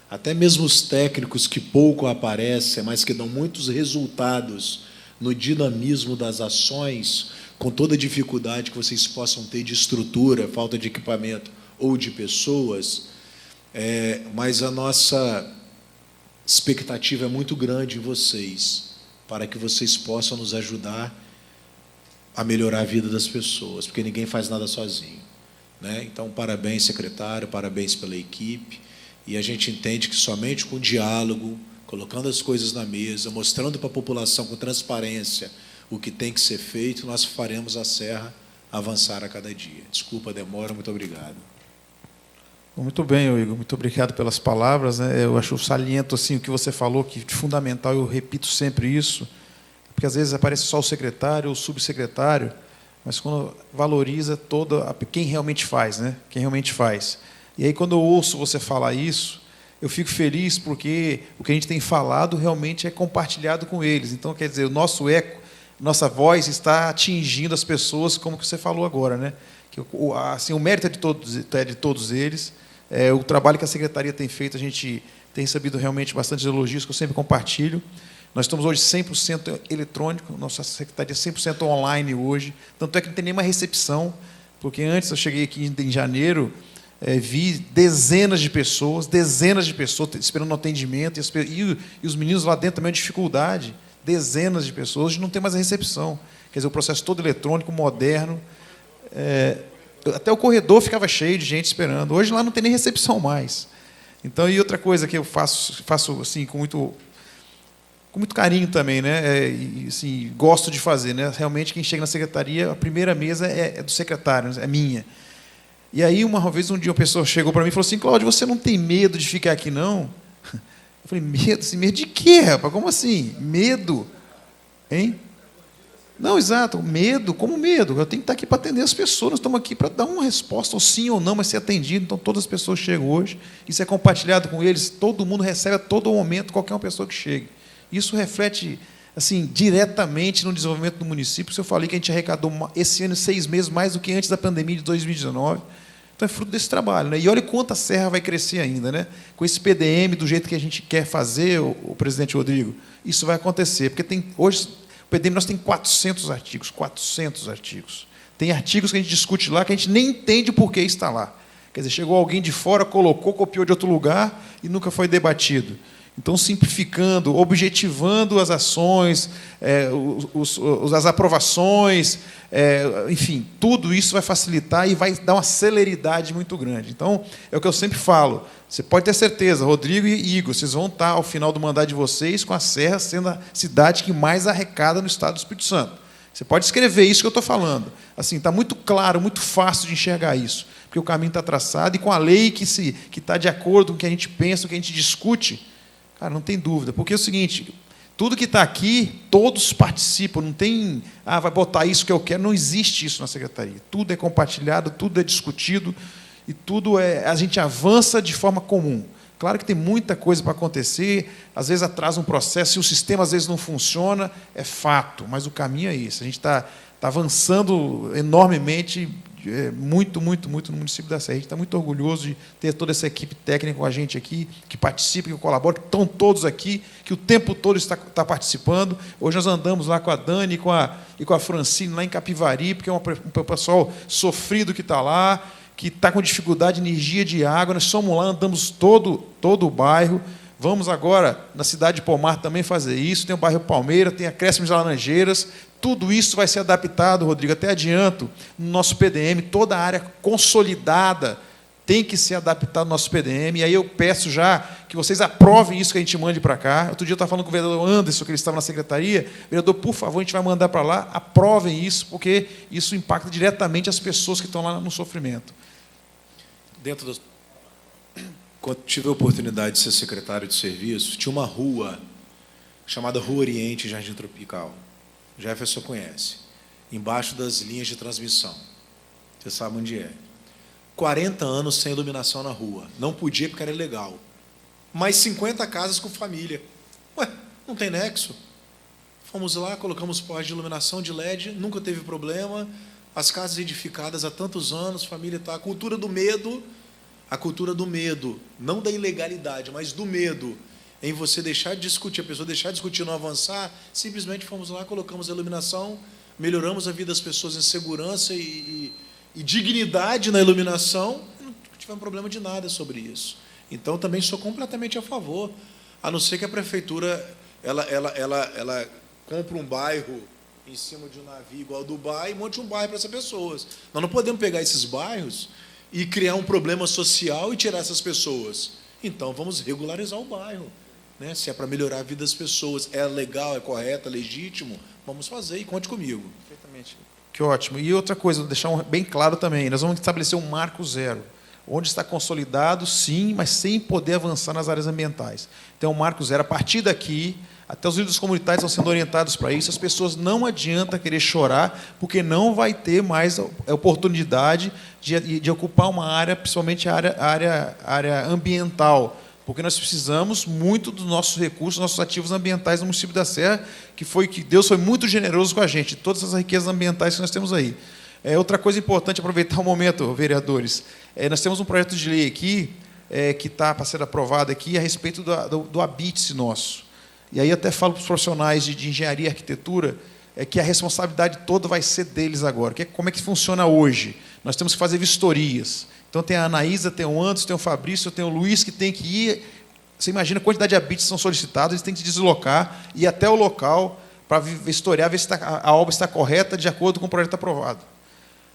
Até mesmo os técnicos que pouco aparecem, mas que dão muitos resultados no dinamismo das ações, com toda a dificuldade que vocês possam ter de estrutura, falta de equipamento ou de pessoas, mas a nossa expectativa é muito grande em vocês, para que vocês possam nos ajudar a melhorar a vida das pessoas, porque ninguém faz nada sozinho, né? Então, parabéns, secretário, parabéns pela equipe, e a gente entende que somente com diálogo, colocando as coisas na mesa, mostrando para a população com transparência o que tem que ser feito, nós faremos a Serra avançar a cada dia. Desculpa a demora, muito obrigado. Muito bem, Igor, muito obrigado pelas palavras, né? Eu acho saliento assim, o que você falou, que de fundamental, eu repito sempre isso, porque às vezes aparece só o secretário ou o subsecretário, mas quando valoriza quem realmente faz, né? Quem realmente faz. E aí, quando eu ouço você falar isso, eu fico feliz porque o que a gente tem falado realmente é compartilhado com eles. Então, quer dizer, o nosso eco, nossa voz está atingindo as pessoas, como que você falou agora, né? Que, assim, o mérito é de todos eles. O trabalho que a Secretaria tem feito, a gente tem recebido realmente bastante elogios, que eu sempre compartilho. Nós estamos hoje 100% eletrônico, nossa Secretaria é 100% online hoje, tanto é que não tem nenhuma recepção, porque antes eu cheguei aqui em janeiro, vi dezenas de pessoas esperando atendimento, e os meninos lá dentro também uma dificuldade, dezenas de pessoas, hoje não tem mais a recepção, quer dizer, o processo todo eletrônico, moderno, até o corredor ficava cheio de gente esperando, hoje lá não tem nem recepção mais. Então, e outra coisa que eu faço assim, com muito carinho também, né? E, assim, gosto de fazer, né? Realmente, quem chega na secretaria, a primeira mesa é do secretário, é minha. E aí, um dia, uma pessoa chegou para mim e falou assim: Cláudio, você não tem medo de ficar aqui, não? Eu falei: medo? Assim, medo de quê, rapaz? Como assim? Medo? Hein? Não, exato. Medo? Como medo? Eu tenho que estar aqui para atender as pessoas. Nós estamos aqui para dar uma resposta, ou sim ou não, mas ser atendido. Então, todas as pessoas chegam hoje. Isso é compartilhado com eles. Todo mundo recebe a todo momento qualquer uma pessoa que chegue. Isso reflete, assim, diretamente no desenvolvimento do município. Eu falei que a gente arrecadou esse ano 6 meses mais do que antes da pandemia de 2019. Então, é fruto desse trabalho, né? E olha quanto a Serra vai crescer ainda, né? Com esse PDM, do jeito que a gente quer fazer, o presidente Rodrigo, isso vai acontecer. Porque hoje, o PDM nós tem 400 artigos. Tem artigos que a gente discute lá que a gente nem entende por que está lá. Quer dizer, chegou alguém de fora, colocou, copiou de outro lugar e nunca foi debatido. Então, simplificando, objetivando as ações, as aprovações, enfim, tudo isso vai facilitar e vai dar uma celeridade muito grande. Então, é o que eu sempre falo, você pode ter certeza, Rodrigo e Igor, vocês vão estar, ao final do mandato de vocês, com a Serra sendo a cidade que mais arrecada no estado do Espírito Santo. Você pode escrever isso que eu estou falando. Assim, está muito claro, muito fácil de enxergar isso, porque o caminho está traçado e com a lei que está de acordo com o que a gente pensa, o que a gente discute. Cara, não tem dúvida, porque é o seguinte, tudo que está aqui, todos participam, não tem, vai botar isso que eu quero, não existe isso na secretaria. Tudo é compartilhado, tudo é discutido, e tudo a gente avança de forma comum. Claro que tem muita coisa para acontecer, às vezes atrasa um processo, se o sistema às vezes não funciona, é fato, mas o caminho é esse. A gente está avançando enormemente, muito no município da Serra. A gente está muito orgulhoso de ter toda essa equipe técnica com a gente aqui, que participa, que colabora, que estão todos aqui, que o tempo todo está participando. Hoje nós andamos lá com a Dani e com a Francine, lá em Capivari, porque é um pessoal sofrido que está lá, que está com dificuldade de energia, de água. Nós fomos lá, andamos todo o bairro. Vamos agora, na cidade de Pomar, também fazer isso. Tem o bairro Palmeira, tem acréscimos de Laranjeiras. Tudo isso vai ser adaptado, Rodrigo, até adianto, no nosso PDM. Toda a área consolidada tem que ser adaptada no nosso PDM. E aí eu peço já que vocês aprovem isso que a gente mande para cá. Outro dia eu estava falando com o vereador Anderson, que ele estava na secretaria. Vereador, por favor, a gente vai mandar para lá. Aprovem isso, porque isso impacta diretamente as pessoas que estão lá no sofrimento. Quando tive a oportunidade de ser secretário de serviço, tinha uma rua chamada Rua Oriente Jardim Tropical. Jefferson conhece. Embaixo das linhas de transmissão. Você sabe onde é. 40 anos sem iluminação na rua. Não podia porque era ilegal. Mais 50 casas com família. Ué, não tem nexo. Fomos lá, colocamos postes de iluminação de LED, nunca teve problema. As casas edificadas há tantos anos, família está. A cultura do medo, não da ilegalidade, mas do medo, em você deixar de discutir, a pessoa deixar de discutir, não avançar, simplesmente fomos lá, colocamos a iluminação, melhoramos a vida das pessoas em segurança e dignidade na iluminação, e não tivemos problema de nada sobre isso. Então, também sou completamente a favor, a não ser que a prefeitura ela compre um bairro em cima de um navio igual ao Dubai e monte um bairro para essas pessoas. Nós não podemos pegar esses bairros e criar um problema social e tirar essas pessoas. Então, vamos regularizar o bairro. Né? Se é para melhorar a vida das pessoas, é legal, é correto, é legítimo, vamos fazer e conte comigo. Perfeitamente. Que ótimo. E outra coisa, vou deixar bem claro também, nós vamos estabelecer um marco zero, onde está consolidado, sim, mas sem poder avançar nas áreas ambientais. Então, um marco zero. A partir daqui, até os líderes comunitários estão sendo orientados para isso, as pessoas não adianta querer chorar, porque não vai ter mais a oportunidade de ocupar uma área, principalmente a área ambiental, porque nós precisamos muito dos nossos recursos, nossos ativos ambientais no município da Serra, que Deus foi muito generoso com a gente, todas as riquezas ambientais que nós temos aí. Outra coisa importante, aproveitar o momento, vereadores, nós temos um projeto de lei aqui, que está para ser aprovado aqui, a respeito do habite nosso. E aí até falo para os profissionais de engenharia e arquitetura, que a responsabilidade toda vai ser deles agora. Como é que funciona hoje? Nós temos que fazer vistorias. Então, tem a Anaísa, tem o Anderson, tem o Fabrício, tem o Luiz, que tem que ir. Você imagina a quantidade de habites que são solicitados, eles têm que se deslocar, ir até o local para vistoriar, ver se a obra está correta, de acordo com o projeto aprovado.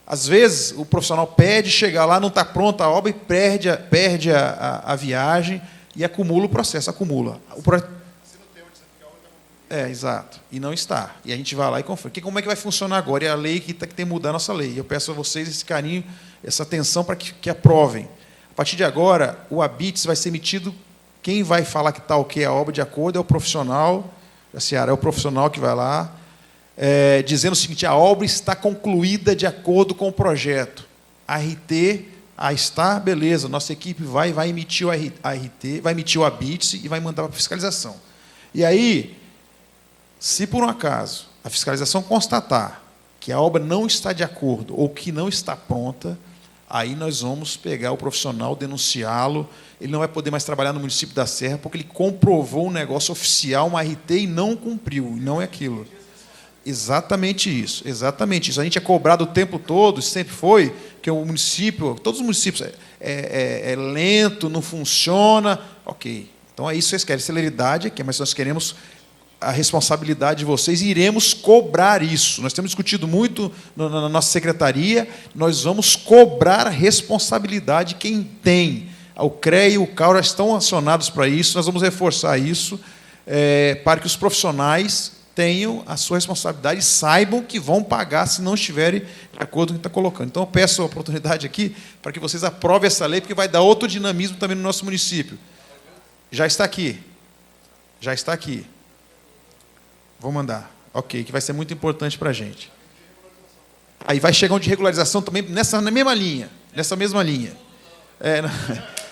Às vezes, o profissional pede, chega lá, não está pronta a obra e perde a viagem e acumula o processo, acumula. O projeto... exato. E não está. E a gente vai lá e confere. Como é que vai funcionar agora? É a lei que tem que mudar a nossa lei. Eu peço a vocês esse carinho, essa atenção para que aprovem. A partir de agora, o habites vai ser emitido. Quem vai falar que está ok a obra de acordo é o profissional da Seara, é o profissional que vai lá, dizendo o seguinte: a obra está concluída de acordo com o projeto. RT, está, beleza, nossa equipe vai emitir o RT, vai emitir o habites e vai mandar para a fiscalização. E aí, se por um acaso a fiscalização constatar que a obra não está de acordo ou que não está pronta, aí nós vamos pegar o profissional, denunciá-lo, ele não vai poder mais trabalhar no município da Serra porque ele comprovou um negócio oficial, uma RT, e não cumpriu, e não é aquilo. Exatamente isso, exatamente isso. A gente é cobrado o tempo todo, sempre foi, que o município, todos os municípios, é lento, não funciona. Ok, então é isso que vocês querem, celeridade, mas nós queremos a responsabilidade de vocês e iremos cobrar isso. Nós temos discutido muito na nossa secretaria, nós vamos cobrar a responsabilidade de quem tem. O CREA e o CAU já estão acionados para isso, nós vamos reforçar isso, para que os profissionais tenham a sua responsabilidade e saibam que vão pagar se não estiverem de acordo com o que está colocando. Então, eu peço a oportunidade aqui para que vocês aprovem essa lei, porque vai dar outro dinamismo também no nosso município. Já está aqui. Já está aqui. Vou mandar. Ok, que vai ser muito importante para a gente. Aí vai chegar um de regularização também na mesma linha. Nessa mesma linha.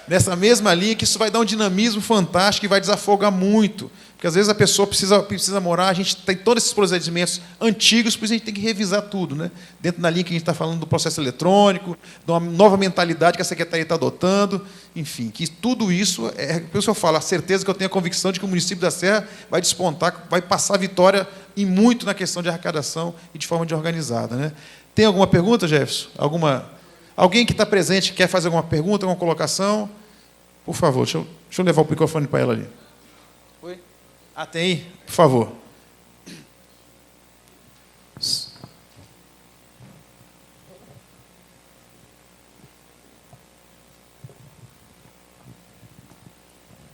Nessa mesma linha, que isso vai dar um dinamismo fantástico e vai desafogar muito. Porque, às vezes, a pessoa precisa morar, a gente tem todos esses procedimentos antigos, por isso a gente tem que revisar tudo, né? Dentro da linha que a gente está falando do processo eletrônico, de uma nova mentalidade que a Secretaria está adotando, enfim, que tudo isso, por isso eu falo, a certeza que eu tenho a convicção de que o município da Serra vai despontar, vai passar vitória e muito na questão de arrecadação e de forma de organizada, né? Tem alguma pergunta, Jefferson? Alguém que está presente quer fazer alguma pergunta, alguma colocação? Por favor, deixa eu levar o microfone para ela ali. Oi? Ah, tem aí? Por favor.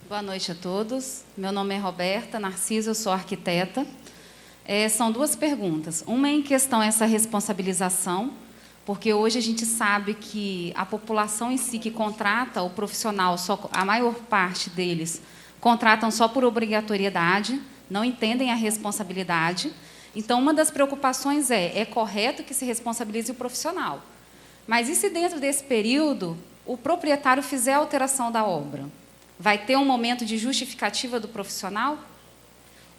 Boa noite a todos. Meu nome é Roberta Narciso, eu sou arquiteta. São duas perguntas. Uma é em questão a essa responsabilização, porque hoje a gente sabe que a população em si que contrata o profissional, a maior parte deles contratam só por obrigatoriedade, não entendem a responsabilidade. Então, uma das preocupações é correto que se responsabilize o profissional. Mas e se dentro desse período o proprietário fizer a alteração da obra? Vai ter um momento de justificativa do profissional?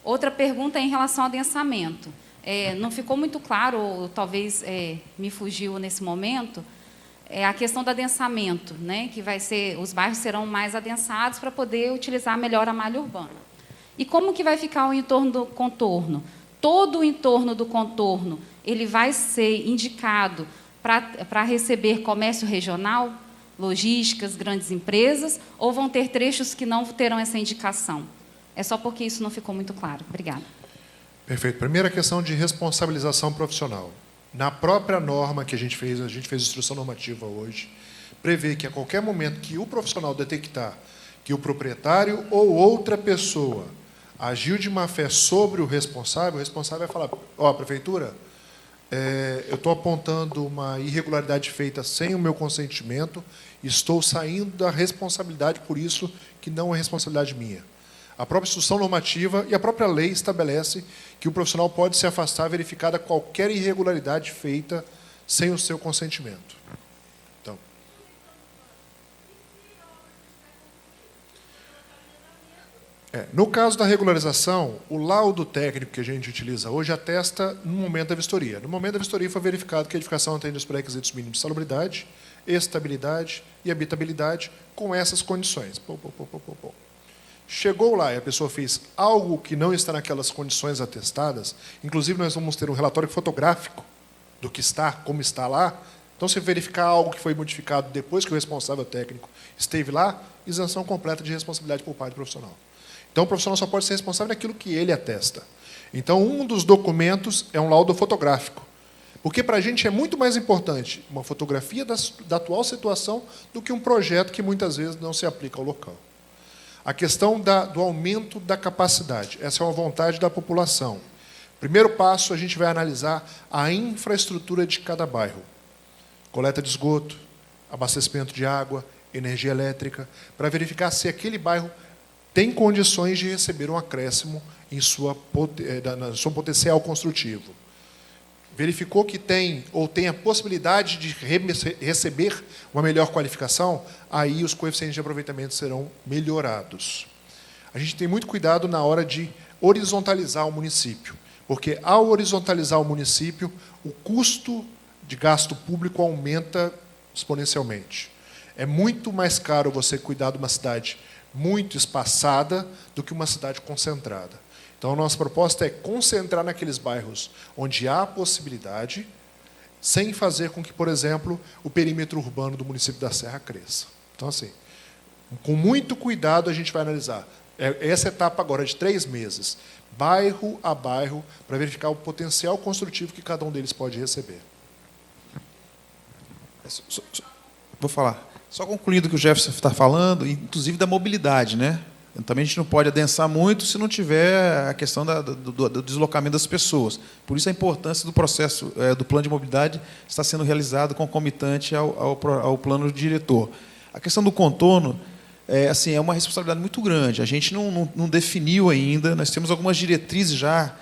Outra pergunta é em relação ao adensamento. Não ficou muito claro, ou talvez me fugiu nesse momento, a questão do adensamento, né? Que os bairros serão mais adensados para poder utilizar melhor a malha urbana. E como que vai ficar o entorno do contorno? Todo o entorno do contorno ele vai ser indicado para receber comércio regional, logísticas, grandes empresas, ou vão ter trechos que não terão essa indicação? É só porque isso não ficou muito claro. Obrigada. Perfeito. Primeira questão de responsabilização profissional. Na própria norma que a gente fez instrução normativa hoje, prevê que a qualquer momento que o profissional detectar que o proprietário ou outra pessoa agiu de má fé sobre o responsável vai falar, prefeitura, eu estou apontando uma irregularidade feita sem o meu consentimento, estou saindo da responsabilidade por isso, que não é responsabilidade minha. A própria instrução normativa e a própria lei estabelece que o profissional pode se afastar verificada qualquer irregularidade feita sem o seu consentimento. Então, no caso da regularização, o laudo técnico que a gente utiliza hoje atesta no momento da vistoria. No momento da vistoria foi verificado que a edificação atende os pré-requisitos mínimos de salubridade, estabilidade e habitabilidade com essas condições. Chegou lá e a pessoa fez algo que não está naquelas condições atestadas, inclusive nós vamos ter um relatório fotográfico do que está, como está lá. Então, se verificar algo que foi modificado depois que o responsável técnico esteve lá, isenção completa de responsabilidade por parte do profissional. Então, o profissional só pode ser responsável naquilo que ele atesta. Então, um dos documentos é um laudo fotográfico, porque para a gente é muito mais importante uma fotografia da atual situação do que um projeto que muitas vezes não se aplica ao local. A questão do aumento da capacidade. Essa é uma vontade da população. Primeiro passo, a gente vai analisar a infraestrutura de cada bairro. Coleta de esgoto, abastecimento de água, energia elétrica, para verificar se aquele bairro tem condições de receber um acréscimo em seu potencial construtivo. Verificou que tem a possibilidade de receber uma melhor qualificação, aí os coeficientes de aproveitamento serão melhorados. A gente tem muito cuidado na hora de horizontalizar o município, porque ao horizontalizar o município, o custo de gasto público aumenta exponencialmente. É muito mais caro você cuidar de uma cidade muito espaçada do que uma cidade concentrada. Então, a nossa proposta é concentrar naqueles bairros onde há possibilidade, sem fazer com que, por exemplo, o perímetro urbano do município da Serra cresça. Então, assim, com muito cuidado a gente vai analisar. Essa etapa agora é de 3 meses, bairro a bairro, para verificar o potencial construtivo que cada um deles pode receber. Vou falar. Só concluindo o que o Jefferson está falando, inclusive da mobilidade, né? Também a gente não pode adensar muito se não tiver a questão do deslocamento das pessoas. Por isso a importância do processo do plano de mobilidade está sendo realizado concomitante ao plano diretor. A questão do contorno é uma responsabilidade muito grande. A gente não definiu ainda, nós temos algumas diretrizes já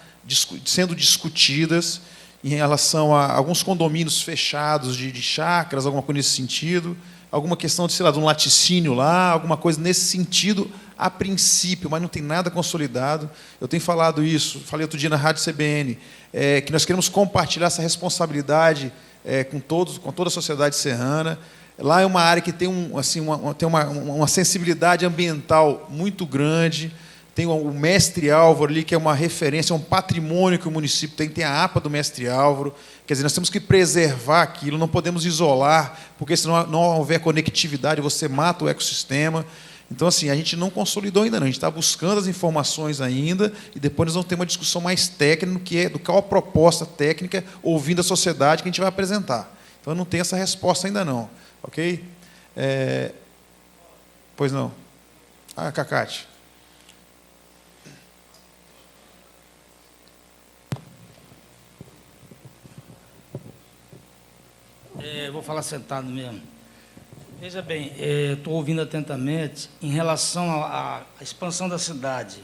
sendo discutidas em relação a alguns condomínios fechados de chácaras, alguma coisa nesse sentido, alguma questão de, sei lá, de um laticínio lá, alguma coisa nesse sentido, a princípio, mas não tem nada consolidado. Eu tenho falado isso, falei outro dia na Rádio CBN, que nós queremos compartilhar essa responsabilidade com toda a sociedade serrana. Lá é uma área que tem, tem uma sensibilidade ambiental muito grande, tem o Mestre Álvaro ali, que é uma referência, é um patrimônio que o município tem a APA do Mestre Álvaro. Quer dizer, nós temos que preservar aquilo, não podemos isolar, porque se não houver conectividade, você mata o ecossistema. Então, assim, a gente não consolidou ainda não, a gente está buscando as informações ainda, e depois nós vamos ter uma discussão mais técnica, do qual a proposta técnica, ouvindo a sociedade, que a gente vai apresentar. Então, eu não tenho essa resposta ainda não, ok? Pois não. Cacate. Vou falar sentado mesmo. Veja bem, estou ouvindo atentamente em relação à expansão da cidade.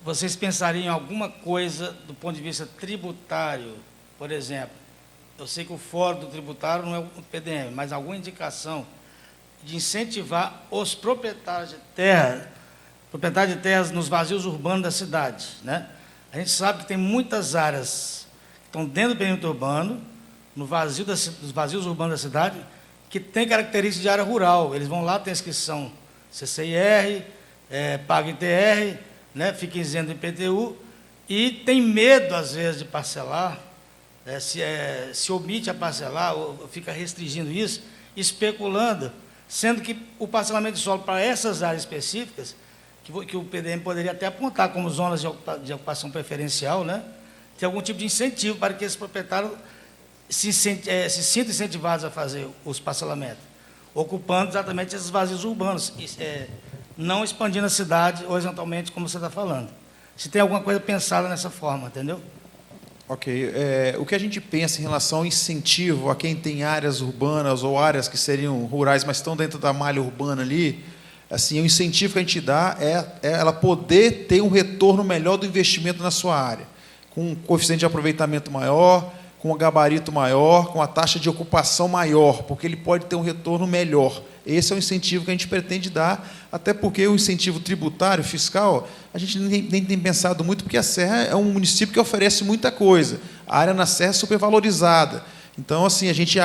Vocês pensariam em alguma coisa do ponto de vista tributário, por exemplo? Eu sei que o fórum do tributário não é o PDM, mas alguma indicação de incentivar os proprietários de terras nos vazios urbanos da cidade, né? A gente sabe que tem muitas áreas que estão dentro do perímetro urbano, no vazio dos vazios urbanos da cidade, que tem características de área rural. Eles vão lá, tem inscrição CCIR, paga ITR, né, fica isento do IPTU, e tem medo, às vezes, de parcelar, se omite a parcelar, ou fica restringindo isso, especulando, sendo que o parcelamento de solo para essas áreas específicas, que o PDM poderia até apontar como zonas de ocupação preferencial, né, tem algum tipo de incentivo para que esses proprietários se sintam incentivados a fazer os parcelamentos, ocupando exatamente esses vazios urbanos, não expandindo a cidade horizontalmente, como você está falando. Se tem alguma coisa pensada nessa forma, entendeu? Ok. O que a gente pensa em relação ao incentivo a quem tem áreas urbanas ou áreas que seriam rurais, mas estão dentro da malha urbana ali, assim, o incentivo que a gente dá é ela poder ter um retorno melhor do investimento na sua área, com um coeficiente de aproveitamento maior, com um gabarito maior, com a taxa de ocupação maior, porque ele pode ter um retorno melhor. Esse é o incentivo que a gente pretende dar, até porque o incentivo tributário, fiscal, a gente nem tem pensado muito, porque a Serra é um município que oferece muita coisa. A área na Serra é supervalorizada. Então, assim, a gente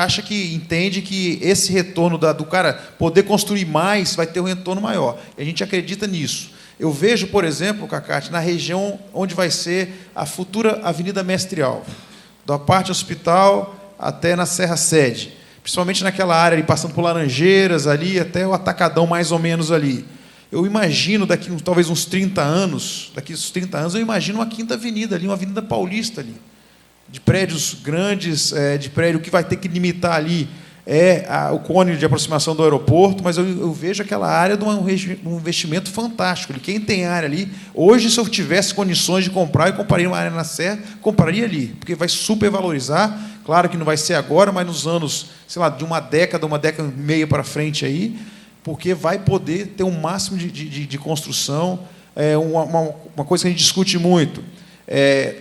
entende que esse retorno do cara poder construir mais vai ter um retorno maior. E a gente acredita nisso. Eu vejo, por exemplo, Cacate, na região onde vai ser a futura Avenida Mestre Álvaro, da parte hospital até na Serra Sede, principalmente naquela área ali, passando por Laranjeiras, ali até o Atacadão, mais ou menos ali. Eu imagino, daqui talvez uns 30 anos, eu imagino uma quinta avenida ali, uma Avenida Paulista ali, de prédios grandes, de prédio que vai ter que limitar ali o cone de aproximação do aeroporto, mas eu vejo aquela área de um investimento fantástico. Quem tem área ali, hoje, se eu tivesse condições de comprar, eu compraria uma área na Serra, compraria ali, porque vai supervalorizar. Claro que não vai ser agora, mas nos anos, sei lá, de uma década e meia para frente aí, porque vai poder ter um máximo de construção. Uma coisa que a gente discute muito,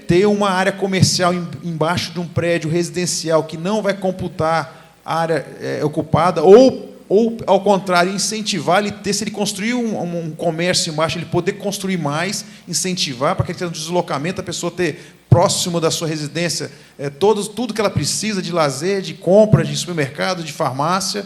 ter uma área comercial embaixo de um prédio residencial que não vai computar área ocupada, ou, ao contrário, incentivar ele se ele construir um comércio embaixo, ele poder construir mais, incentivar para que ele tenha um deslocamento, a pessoa ter próximo da sua residência tudo que ela precisa de lazer, de compra, de supermercado, de farmácia.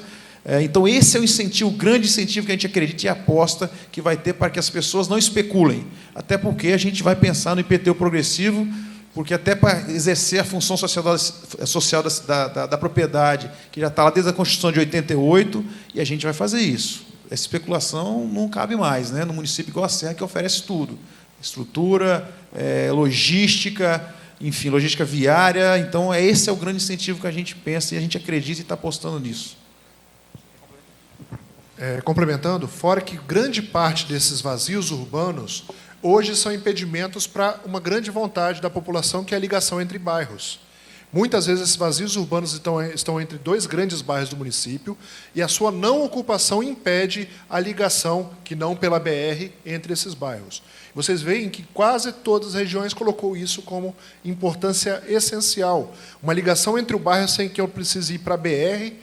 Então, esse é o incentivo, o grande incentivo que a gente acredita e aposta que vai ter para que as pessoas não especulem. Até porque a gente vai pensar no IPTU progressivo, porque até para exercer a função social da propriedade, que já está lá desde a Constituição de 88, e a gente vai fazer isso. Essa especulação não cabe mais, né, no município igual a Serra, que oferece tudo. Estrutura, logística, enfim, logística viária. Então, esse é o grande incentivo que a gente pensa e a gente acredita e está apostando nisso. Complementando, fora que grande parte desses vazios urbanos hoje são impedimentos para uma grande vontade da população, que é a ligação entre bairros. Muitas vezes esses vazios urbanos estão entre dois grandes bairros do município e a sua não ocupação impede a ligação, que não pela BR, entre esses bairros. Vocês veem que quase todas as regiões colocou isso como importância essencial. Uma ligação entre o bairro sem que eu precise ir para a BR,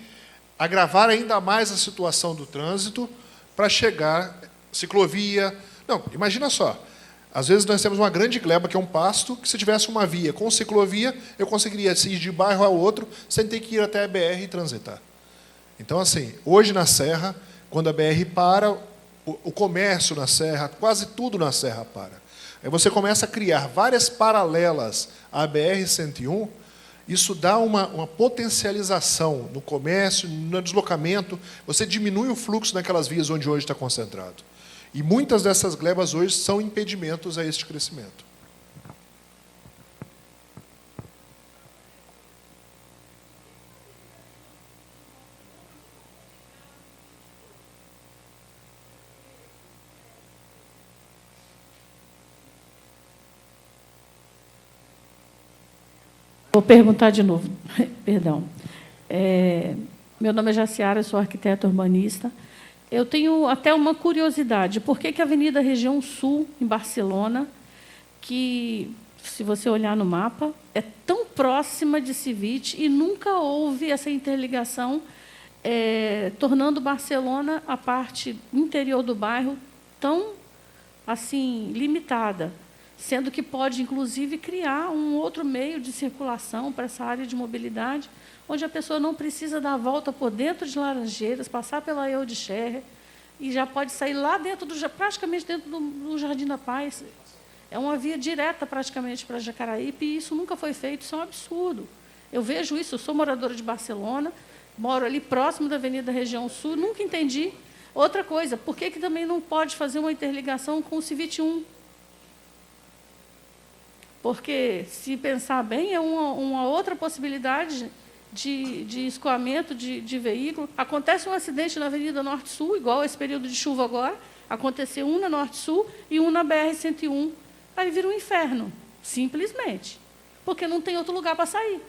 agravar ainda mais a situação do trânsito para chegar ciclovia. Não, imagina só. Às vezes nós temos uma grande gleba, que é um pasto, que se tivesse uma via com ciclovia, eu conseguiria ir de bairro a outro sem ter que ir até a BR e transitar. Então, assim, hoje na Serra, quando a BR para, o comércio na Serra, quase tudo na Serra para. Aí você começa a criar várias paralelas à BR-101, isso dá uma potencialização no comércio, no deslocamento, você diminui o fluxo naquelas vias onde hoje está concentrado. E muitas dessas glebas hoje são impedimentos a este crescimento. Vou perguntar de novo, perdão. Meu nome é Jaciara, sou arquiteta urbanista. Eu tenho até uma curiosidade. Por que a Avenida Região Sul, em Barcelona, que, se você olhar no mapa, é tão próxima de Civite e nunca houve essa interligação, tornando Barcelona, a parte interior do bairro, tão assim limitada, sendo que pode, inclusive, criar um outro meio de circulação para essa área de mobilidade, onde a pessoa não precisa dar a volta por dentro de Laranjeiras, passar pela Eu de Scherrer, e já pode sair lá dentro, praticamente dentro do Jardim da Paz. É uma via direta, praticamente, para Jacaraípe, e isso nunca foi feito, isso é um absurdo. Eu vejo isso, eu sou moradora de Barcelona, moro ali próximo da Avenida Região Sul, nunca entendi. Outra coisa, por que também não pode fazer uma interligação com o Civite 1? Porque, se pensar bem, é uma outra possibilidade de escoamento de veículo. Acontece um acidente na Avenida Norte-Sul, igual esse período de chuva agora, aconteceu um na Norte-Sul e um na BR-101. Aí vira um inferno, simplesmente, porque não tem outro lugar para sair.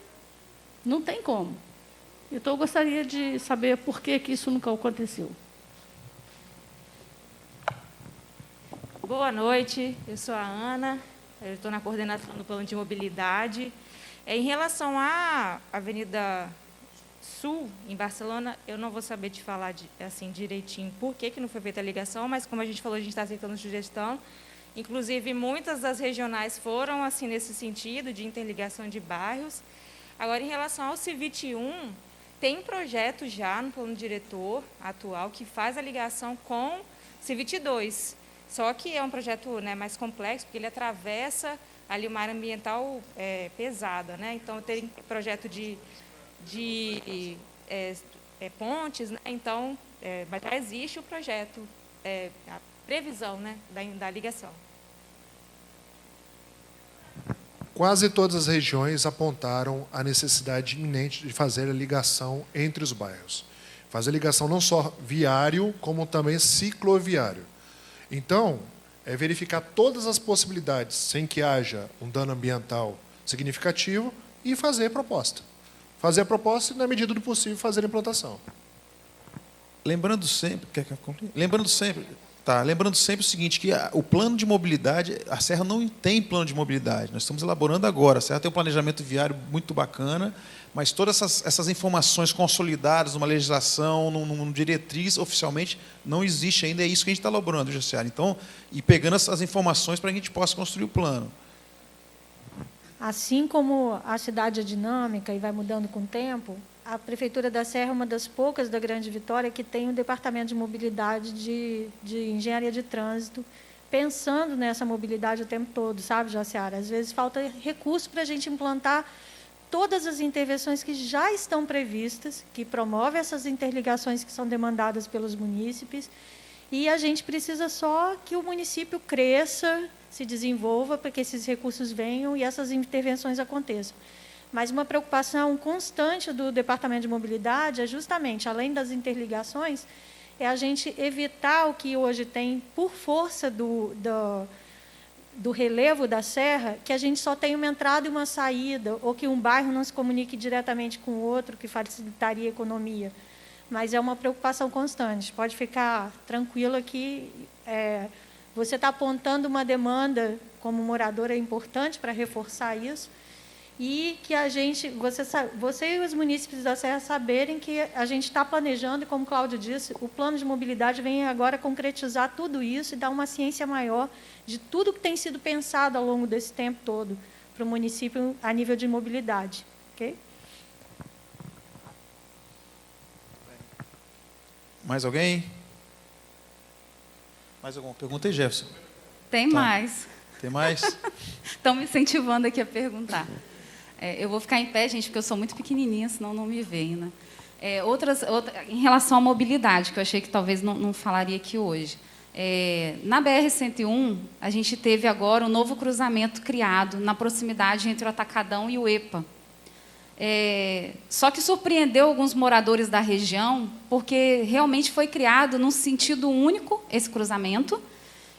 Não tem como. Então, eu gostaria de saber por que isso nunca aconteceu. Boa noite, eu sou a Ana. Eu estou na coordenação do Plano de Mobilidade. Em relação à Avenida Sul, em Barcelona, eu não vou saber te falar assim, direitinho por que não foi feita a ligação, mas, como a gente falou, a gente está aceitando sugestão. Inclusive, muitas das regionais foram assim nesse sentido, de interligação de bairros. Agora, em relação ao Civite 1, tem projeto já no plano diretor atual que faz a ligação com Civite 2. Só que é um projeto, né, mais complexo, porque ele atravessa ali uma área ambiental pesada, né? Então, tem projeto de pontes, né? Então, mas já existe o projeto, a previsão, né, da ligação. Quase todas as regiões apontaram a necessidade iminente de fazer a ligação entre os bairros. Fazer a ligação não só viário, como também cicloviário. Então, verificar todas as possibilidades sem que haja um dano ambiental significativo e fazer a proposta. Fazer a proposta e, na medida do possível, fazer a implantação. Lembrando sempre o seguinte, que o plano de mobilidade, a Serra não tem plano de mobilidade, nós estamos elaborando agora. A Serra tem um planejamento viário muito bacana, mas todas essas informações consolidadas numa legislação, numa diretriz, oficialmente, não existe ainda. É isso que a gente está elaborando, Jaciara. Então, e pegando essas informações para que a gente possa construir o plano. Assim como a cidade é dinâmica e vai mudando com o tempo, a Prefeitura da Serra é uma das poucas da Grande Vitória que tem um departamento de mobilidade de engenharia de trânsito, pensando nessa mobilidade o tempo todo, sabe, Jaciara? Às vezes falta recurso para a gente implantar todas as intervenções que já estão previstas, que promovem essas interligações que são demandadas pelos munícipes, e a gente precisa só que o município cresça, se desenvolva, para que esses recursos venham e essas intervenções aconteçam. Mas uma preocupação constante do Departamento de Mobilidade é justamente, além das interligações, é a gente evitar o que hoje tem, por força do relevo da serra, que a gente só tem uma entrada e uma saída, ou que um bairro não se comunique diretamente com o outro, que facilitaria a economia. Mas é uma preocupação constante. Pode ficar tranquila que você está apontando uma demanda como morador, é importante para reforçar isso, e que a gente, você e os munícipes da Serra saberem que a gente está planejando, e como o Cláudio disse, o plano de mobilidade vem agora concretizar tudo isso e dar uma ciência maior de tudo que tem sido pensado ao longo desse tempo todo para o município a nível de mobilidade. Okay? Mais alguém? Mais alguma pergunta aí, Jefferson? Tem mais. Tem mais? Estão me incentivando aqui a perguntar. Eu vou ficar em pé, gente, porque eu sou muito pequenininha, senão não me veem, né? Em relação à mobilidade, que eu achei que talvez não falaria aqui hoje. Na BR-101, a gente teve agora um novo cruzamento criado na proximidade entre o Atacadão e o EPA. Só que surpreendeu alguns moradores da região, porque realmente foi criado num sentido único esse cruzamento,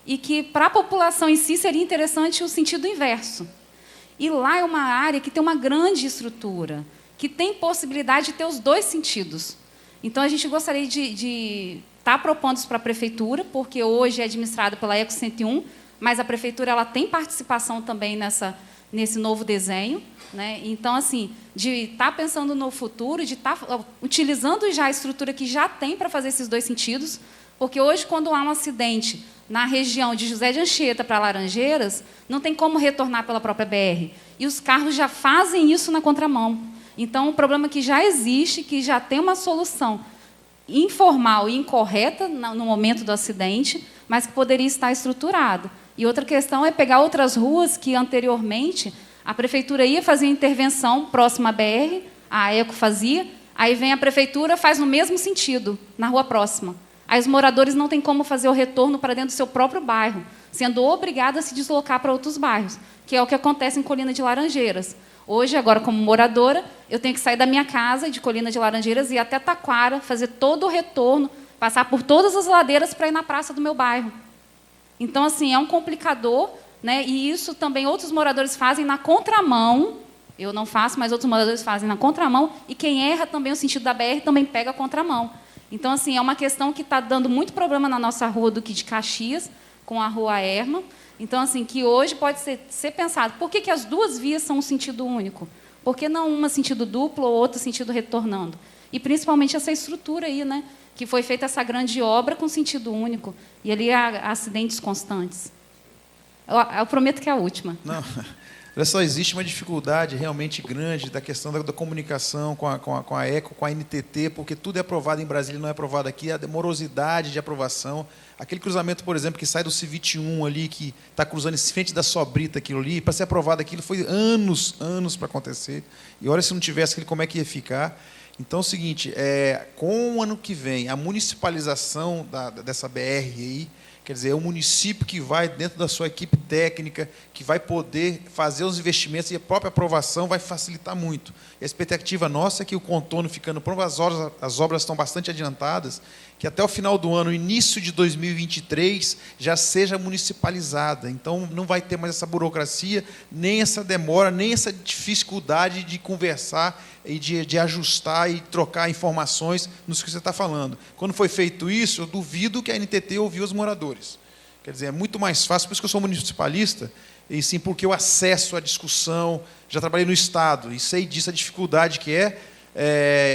e que, para a população em si, seria interessante o sentido inverso. E lá é uma área que tem uma grande estrutura, que tem possibilidade de ter os dois sentidos. Então, a gente gostaria de estar propondo isso para a Prefeitura, porque hoje é administrada pela Eco 101, mas a Prefeitura ela tem participação também nesse novo desenho. Né? Então, assim, de estar pensando no futuro, de estar utilizando já a estrutura que já tem para fazer esses dois sentidos, porque hoje, quando há um acidente na região de José de Anchieta para Laranjeiras, não tem como retornar pela própria BR. E os carros já fazem isso na contramão. Então, um problema que já existe, que já tem uma solução informal e incorreta no momento do acidente, mas que poderia estar estruturada. E outra questão é pegar outras ruas que, anteriormente, a Prefeitura ia fazer intervenção próxima à BR, a ECO fazia, aí vem a Prefeitura, faz no mesmo sentido, na rua próxima. Aí os moradores não têm como fazer o retorno para dentro do seu próprio bairro, sendo obrigados a se deslocar para outros bairros, que é o que acontece em Colina de Laranjeiras. Hoje, agora, como moradora, eu tenho que sair da minha casa, de Colina de Laranjeiras, e ir até Taquara, fazer todo o retorno, passar por todas as ladeiras para ir na praça do meu bairro. Então, assim, é um complicador, né? E isso também outros moradores fazem na contramão. Eu não faço, mas outros moradores fazem na contramão, e quem erra também o sentido da BR também pega a contramão. Então, assim, é uma questão que está dando muito problema na nossa rua do de Caxias, com a rua Erma. Então, assim, que hoje pode ser pensado, por que as duas vias são um sentido único? Por que não uma sentido duplo ou outra sentido retornando? E, principalmente, essa estrutura aí, né? Que foi feita essa grande obra com sentido único. E ali há acidentes constantes. Eu prometo que é a última. Não, olha só, existe uma dificuldade realmente grande da questão da comunicação com a ECO, com a NTT, porque tudo é aprovado em Brasília, não é aprovado aqui, a morosidade de aprovação. Aquele cruzamento, por exemplo, que sai do CIVIT-1 ali, que está cruzando em frente da Sobrita, aquilo ali, para ser aprovado aquilo, foi anos para acontecer. E olha, se não tivesse aquilo, como é que ia ficar? Então, é o seguinte, com o ano que vem, a municipalização dessa BR aí, quer dizer, é o município que vai, dentro da sua equipe técnica, que vai poder fazer os investimentos, e a própria aprovação vai facilitar muito. E a expectativa nossa é que o contorno ficando pronto, as obras estão bastante adiantadas, que até o final do ano, início de 2023, já seja municipalizada. Então, não vai ter mais essa burocracia, nem essa demora, nem essa dificuldade de conversar e de ajustar e trocar informações nos que você está falando. Quando foi feito isso, eu duvido que a NTT ouviu os moradores. Quer dizer, é muito mais fácil, por isso que eu sou municipalista, e sim porque eu acesso à discussão, já trabalhei no Estado, e sei disso, a dificuldade que é.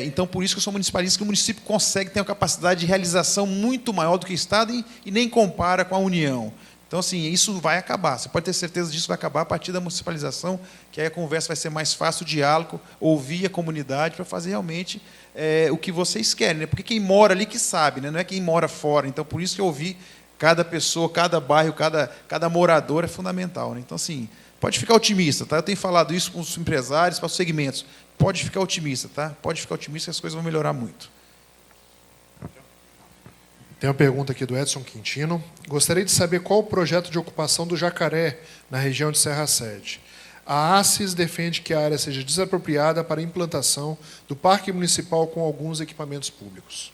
Então, por isso que eu sou municipalista, que o município consegue ter uma capacidade de realização muito maior do que o Estado e nem compara com a União. Então, assim, isso vai acabar. Você pode ter certeza disso, vai acabar a partir da municipalização, que aí a conversa vai ser mais fácil, o diálogo, ouvir a comunidade para fazer realmente o que vocês querem, né? Porque quem mora ali que sabe, né? Não é quem mora fora. Então, por isso que ouvir cada pessoa, cada bairro, cada morador é fundamental, né? Então, assim, pode ficar otimista, tá? Eu tenho falado isso com os empresários, para os segmentos. Pode ficar otimista, tá? Pode ficar otimista que as coisas vão melhorar muito. Tem uma pergunta aqui do Edson Quintino. Gostaria de saber qual o projeto de ocupação do Jacaré, na região de Serra Sede. A ACES defende que a área seja desapropriada para a implantação do parque municipal com alguns equipamentos públicos.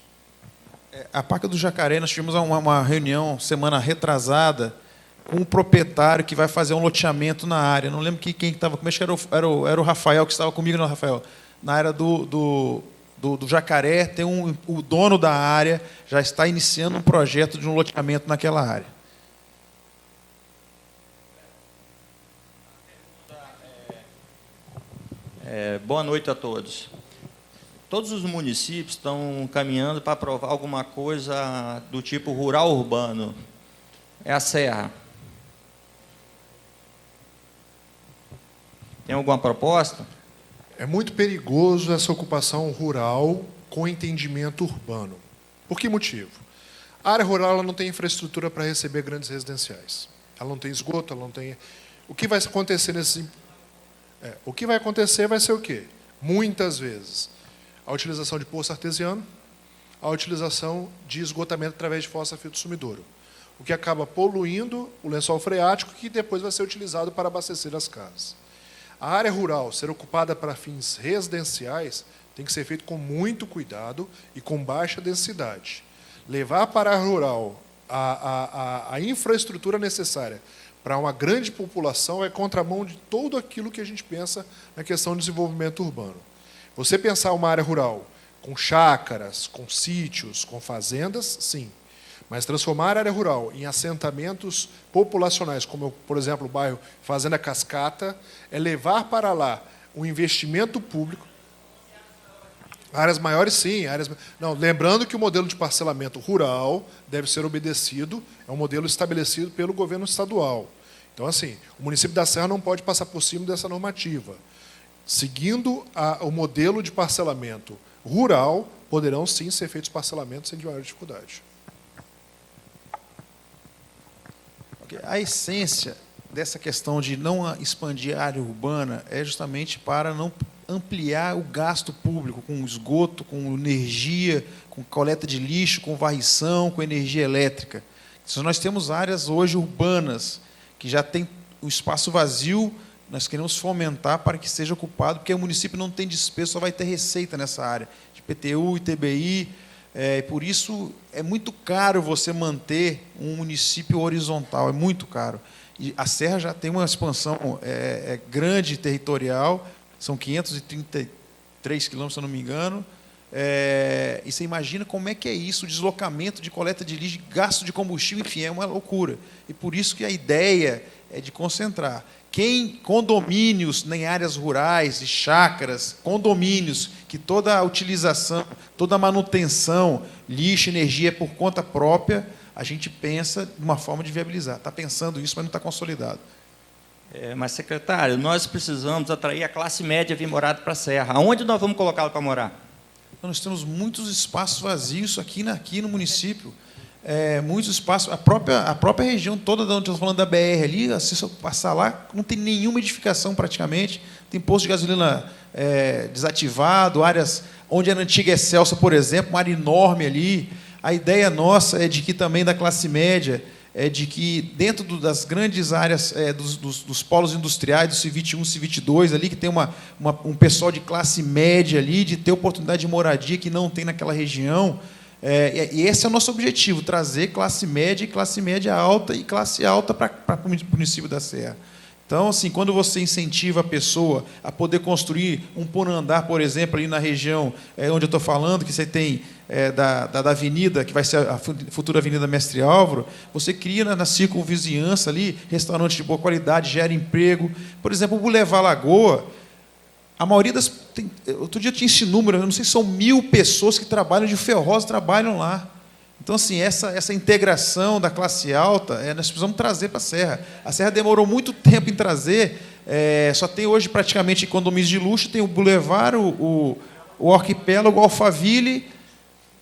A Parque do Jacaré, nós tivemos uma reunião semana retrasada com um proprietário que vai fazer um loteamento na área. Não lembro quem estava comigo, acho que era o Rafael que estava comigo, não, Rafael. Na área do Jacaré, tem o dono da área já está iniciando um projeto de um loteamento naquela área. Boa noite a todos. Todos os municípios estão caminhando para aprovar alguma coisa do tipo rural urbano. É a Serra. Tem alguma proposta? É muito perigoso essa ocupação rural com entendimento urbano. Por que motivo? A área rural ela não tem infraestrutura para receber grandes residenciais. Ela não tem esgoto, ela não tem... O que vai acontecer o que vai acontecer vai ser o quê? Muitas vezes, a utilização de poço artesiano, a utilização de esgotamento através de fossa filtro-sumidouro, o que acaba poluindo o lençol freático, que depois vai ser utilizado para abastecer as casas. A área rural ser ocupada para fins residenciais tem que ser feito com muito cuidado e com baixa densidade. Levar para a rural a infraestrutura necessária para uma grande população é contramão de tudo aquilo que a gente pensa na questão de desenvolvimento urbano. Você pensar uma área rural com chácaras, com sítios, com fazendas, sim. Mas transformar a área rural em assentamentos populacionais, como, por exemplo, o bairro Fazenda Cascata, é levar para lá um investimento público. Áreas maiores, sim. Não, lembrando que o modelo de parcelamento rural deve ser obedecido, é um modelo estabelecido pelo governo estadual. Então, assim, o município da Serra não pode passar por cima dessa normativa. Seguindo o modelo de parcelamento rural, poderão, sim, ser feitos parcelamentos sem maior dificuldade. A essência dessa questão de não expandir a área urbana é justamente para não ampliar o gasto público com esgoto, com energia, com coleta de lixo, com varrição, com energia elétrica. Se nós temos áreas hoje urbanas que já tem o espaço vazio, nós queremos fomentar para que seja ocupado, porque o município não tem despesa, só vai ter receita nessa área, de PTU, ITBI. Por isso, é muito caro você manter um município horizontal, é muito caro. E a Serra já tem uma expansão grande territorial, são 533 quilômetros, se eu não me engano, e você imagina como é que é isso, o deslocamento de coleta de lixo, gasto de combustível, enfim, é uma loucura. E por isso que a ideia é de concentrar. Condomínios em áreas rurais, de chácaras, condomínios, que toda a utilização, toda a manutenção, lixo, energia é por conta própria, a gente pensa de uma forma de viabilizar. Está pensando isso, mas não está consolidado. Mas, secretário, nós precisamos atrair a classe média a vir morar para a Serra. Aonde nós vamos colocá-la para morar? Nós temos muitos espaços vazios aqui no município. Muitos espaços. A própria região toda, de onde eu estou falando da BR ali, se você passar lá, não tem nenhuma edificação praticamente. Tem posto de gasolina desativado, áreas onde era a antiga Excelsa, por exemplo, uma área enorme ali. A ideia nossa é de que também da classe média, de que dentro das grandes áreas dos polos industriais, do CIVIT 1, CIVIT 2, ali, que tem um pessoal de classe média ali, de ter oportunidade de moradia que não tem naquela região. E esse é o nosso objetivo, trazer classe média alta e classe alta para o município da Serra. Então, assim, quando você incentiva a pessoa a poder construir um por-andar, por exemplo, ali na região onde eu estou falando, que você tem da avenida, que vai ser a futura Avenida Mestre Álvaro, você cria na circunvizinhança ali restaurantes de boa qualidade, gera emprego. Por exemplo, o Boulevard Lagoa, a maioria outro dia eu tinha esse número, eu não sei se são 1.000 pessoas que trabalham de ferrosa, trabalham lá. Então, assim, essa integração da classe alta, nós precisamos trazer para a Serra. A Serra demorou muito tempo em trazer, só tem hoje praticamente condomínios de luxo, tem o Boulevard, o Arquipélago, o Alphaville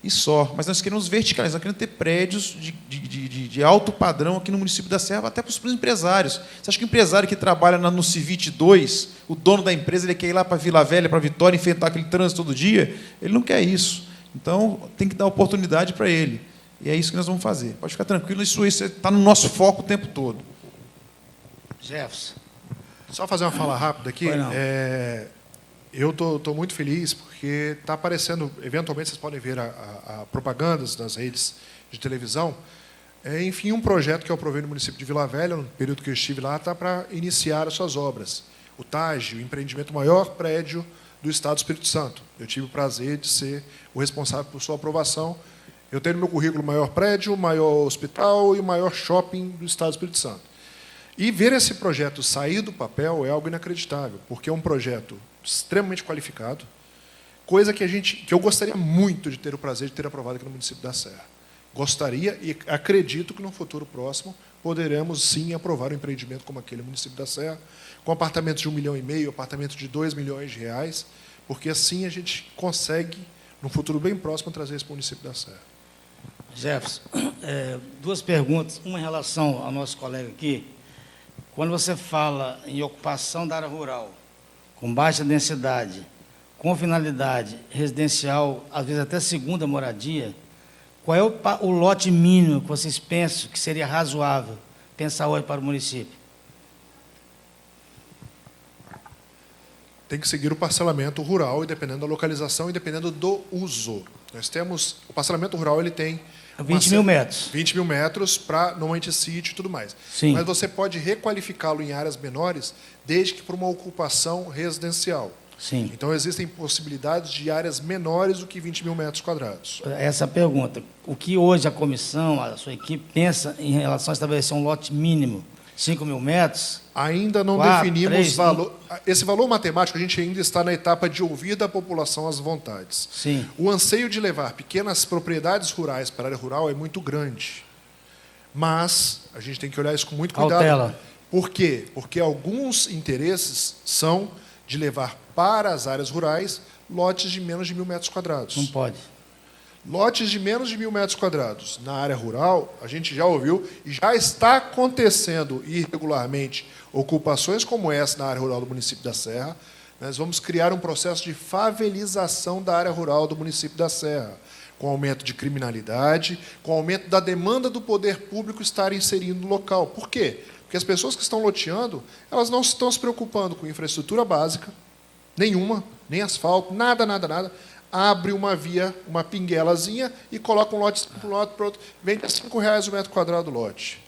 e só. Mas nós queremos verticalizar, nós queremos ter prédios de alto padrão aqui no município da Serra, até para os empresários. Você acha que o empresário que trabalha no Civit 2, o dono da empresa, ele quer ir lá para Vila Velha, para Vitória, enfrentar aquele trânsito todo dia? Ele não quer isso. Então, tem que dar oportunidade para ele. E é isso que nós vamos fazer. Pode ficar tranquilo, isso está no nosso foco o tempo todo. Jefferson. Só fazer uma fala rápida aqui. Eu estou muito feliz porque está aparecendo, eventualmente vocês podem ver a propagandas nas redes de televisão. Enfim, um projeto que eu aprovei no município de Vila Velha, no período que eu estive lá, está para iniciar as suas obras. O TAG, o empreendimento maior prédio do Estado do Espírito Santo. Eu tive o prazer de ser o responsável por sua aprovação. Eu tenho no meu currículo o maior prédio, o maior hospital e o maior shopping do Estado do Espírito Santo. E ver esse projeto sair do papel é algo inacreditável, porque é um projeto extremamente qualificado, coisa que eu gostaria muito de ter o prazer de ter aprovado aqui no município da Serra. Gostaria e acredito que no futuro próximo poderemos sim aprovar um empreendimento como aquele no município da Serra, com apartamentos de R$ 1,5 milhão, apartamentos de R$ 2 milhões, porque assim a gente consegue, no futuro bem próximo, trazer isso para o município da Serra. Jefferson, duas perguntas. Uma em relação ao nosso colega aqui. Quando você fala em ocupação da área rural, com baixa densidade, com finalidade residencial, às vezes até segunda moradia, qual é o lote mínimo que vocês pensam que seria razoável pensar hoje para o município? Tem que seguir o parcelamento rural, e dependendo da localização e dependendo do uso. Nós temos, o parcelamento rural ele tem 20 mil metros. 20 mil metros para normalmente sítio e tudo mais. Sim. Mas você pode requalificá-lo em áreas menores, desde que para uma ocupação residencial. Sim. Então, existem possibilidades de áreas menores do que 20 mil metros quadrados. Essa pergunta. O que hoje a comissão, a sua equipe, pensa em relação a estabelecer um lote mínimo? 5 mil metros? Ainda não definimos valor. Esse valor matemático, a gente ainda está na etapa de ouvir da população as vontades. Sim. O anseio de levar pequenas propriedades rurais para a área rural é muito grande. Mas a gente tem que olhar isso com muito cuidado. Cautela. Por quê? Porque alguns interesses são de levar para as áreas rurais lotes de menos de 1.000 metros quadrados. Não pode. Lotes de menos de 1.000 metros quadrados na área rural, a gente já ouviu, e já está acontecendo irregularmente ocupações como essa na área rural do município da Serra. Nós vamos criar um processo de favelização da área rural do município da Serra, com aumento de criminalidade, com aumento da demanda do poder público estar inserindo no local. Por quê? Porque as pessoas que estão loteando, elas não estão se preocupando com infraestrutura básica, nenhuma, nem asfalto, nada. Abre uma via, uma pinguelazinha e coloca um lote para um lado para o outro, vende a R$ 5,00 o metro quadrado do lote.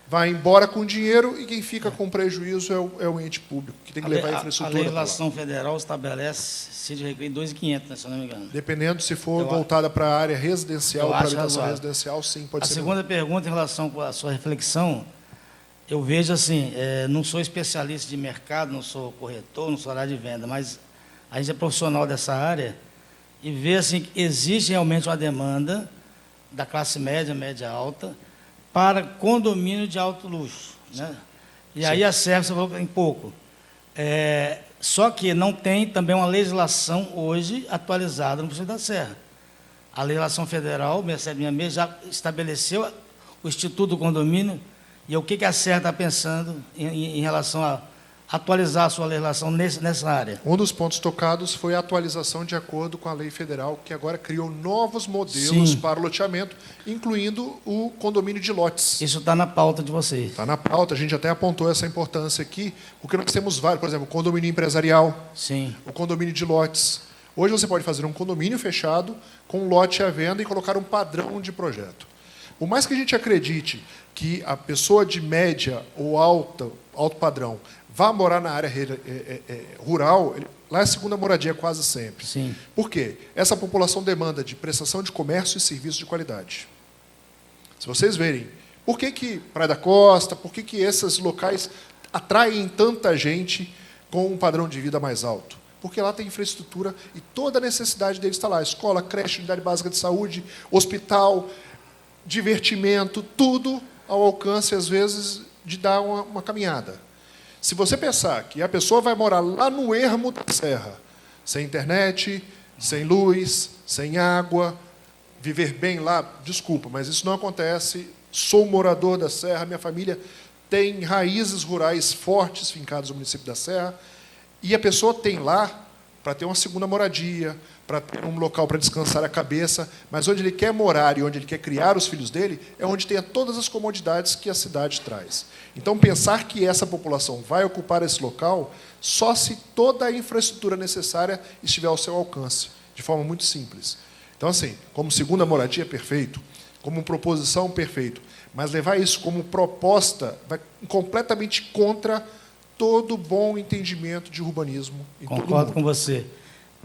Vai embora com dinheiro e quem fica com prejuízo é o ente público, que tem que levar a infraestrutura. A legislação federal estabelece sítio de recreio em 2.500, né, se eu não me engano. Dependendo, se for voltada para a área residencial, para a habitação residencial, sim, pode ser. A segunda pergunta, em relação à sua reflexão, eu vejo assim, não sou especialista de mercado, não sou corretor, não sou área de venda, mas a gente é profissional dessa área e vê assim, que existe realmente uma demanda da classe média, média alta, para condomínio de alto luxo. Né? E aí a Serra, você falou que tem pouco. Só que não tem também uma legislação hoje atualizada no município da Serra. A legislação federal, 6766, já estabeleceu o Instituto do Condomínio, e o que a Serra está pensando em relação a atualizar a sua legislação nessa área? Um dos pontos tocados foi a atualização de acordo com a lei federal, que agora criou novos modelos Sim. para o loteamento, incluindo o condomínio de lotes. Isso está na pauta de vocês. Está na pauta, a gente até apontou essa importância aqui, porque nós temos vários, por exemplo, o condomínio empresarial, Sim. o condomínio de lotes. Hoje você pode fazer um condomínio fechado com um lote à venda e colocar um padrão de projeto. Por mais que a gente acredite que a pessoa de média ou alto padrão vá morar na área rural, lá é a segunda moradia quase sempre. Sim. Por quê? Essa população demanda de prestação de comércio e serviço de qualidade. Se vocês verem, por que Praia da Costa, por que esses locais atraem tanta gente com um padrão de vida mais alto? porque lá tem infraestrutura e toda a necessidade deles está lá. Escola, creche, unidade básica de saúde, hospital, divertimento, tudo ao alcance, às vezes, de dar uma caminhada. Se você pensar que a pessoa vai morar lá no ermo da serra, sem internet, sem luz, sem água, viver bem lá, desculpa, mas isso não acontece. Sou morador da serra, minha família tem raízes rurais fortes fincadas no município da Serra, e a pessoa tem lá para ter uma segunda moradia, para ter um local para descansar a cabeça, mas onde ele quer morar e onde ele quer criar os filhos dele é onde tenha todas as comodidades que a cidade traz. Então, pensar que essa população vai ocupar esse local só se toda a infraestrutura necessária estiver ao seu alcance, de forma muito simples. Então, assim, como segunda moradia, perfeito. Como proposição, perfeito. Mas levar isso como proposta vai completamente contra todo bom entendimento de urbanismo em todo Concordo mundo. com você.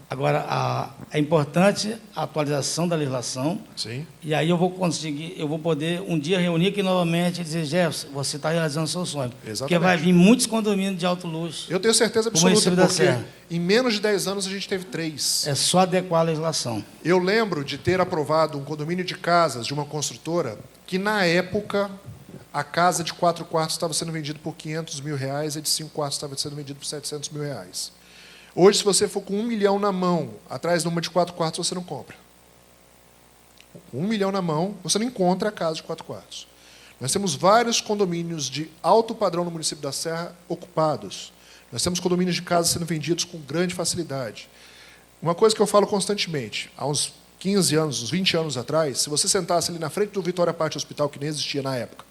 Agora, é importante a atualização da legislação. Sim. E aí eu vou poder um dia reunir aqui novamente e dizer, Jefferson, você está realizando o seu sonho. Exatamente. Porque vai vir muitos condomínios de alto luxo. Eu tenho certeza Como absoluta, município da porque Serra. em menos de 10 anos a gente teve 3. É só adequar a legislação. Eu lembro de ter aprovado um condomínio de casas de uma construtora que, na época, a casa de 4 quartos estava sendo vendida por R$500 mil, a de 5 quartos estava sendo vendida por R$700 mil. Hoje, se você for com 1 milhão na mão, atrás de uma de 4 quartos, você não compra. Com 1 milhão na mão, você não encontra a casa de 4 quartos. Nós temos vários condomínios de alto padrão no município da Serra ocupados. Nós temos condomínios de casas sendo vendidos com grande facilidade. Uma coisa que eu falo constantemente, há uns 15 anos, uns 20 anos atrás, se você sentasse ali na frente do Vitória Party Hospital, que nem existia na época,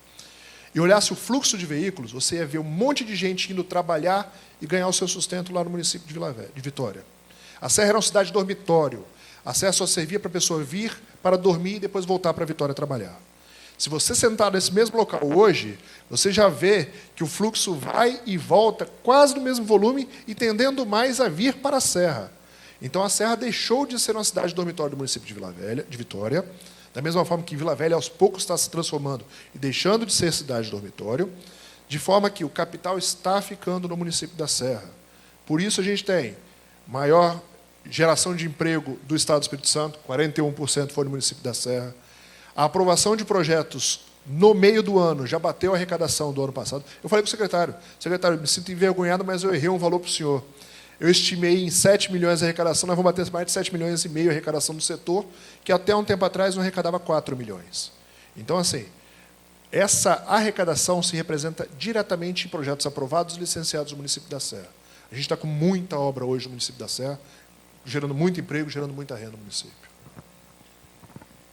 e olhasse o fluxo de veículos, você ia ver um monte de gente indo trabalhar e ganhar o seu sustento lá no município de Vitória. A Serra era uma cidade dormitório. A Serra só servia para a pessoa vir para dormir e depois voltar para Vitória trabalhar. Se você sentar nesse mesmo local hoje, você já vê que o fluxo vai e volta quase no mesmo volume e tendendo mais a vir para a Serra. Então, a Serra deixou de ser uma cidade dormitório do município de Vitória, da mesma forma que Vila Velha, aos poucos, está se transformando e deixando de ser cidade dormitório, de forma que o capital está ficando no município da Serra. Por isso, a gente tem maior geração de emprego do Estado do Espírito Santo, 41% foi no município da Serra. A aprovação de projetos no meio do ano já bateu a arrecadação do ano passado. Eu falei com o secretário, me sinto envergonhado, mas eu errei um valor para o senhor. Eu estimei em 7 milhões a arrecadação, nós vamos bater mais de 7 milhões e meio a arrecadação do setor, que até um tempo atrás não arrecadava 4 milhões. Então, assim, essa arrecadação se representa diretamente em projetos aprovados e licenciados no município da Serra. A gente está com muita obra hoje no município da Serra, gerando muito emprego, gerando muita renda no município.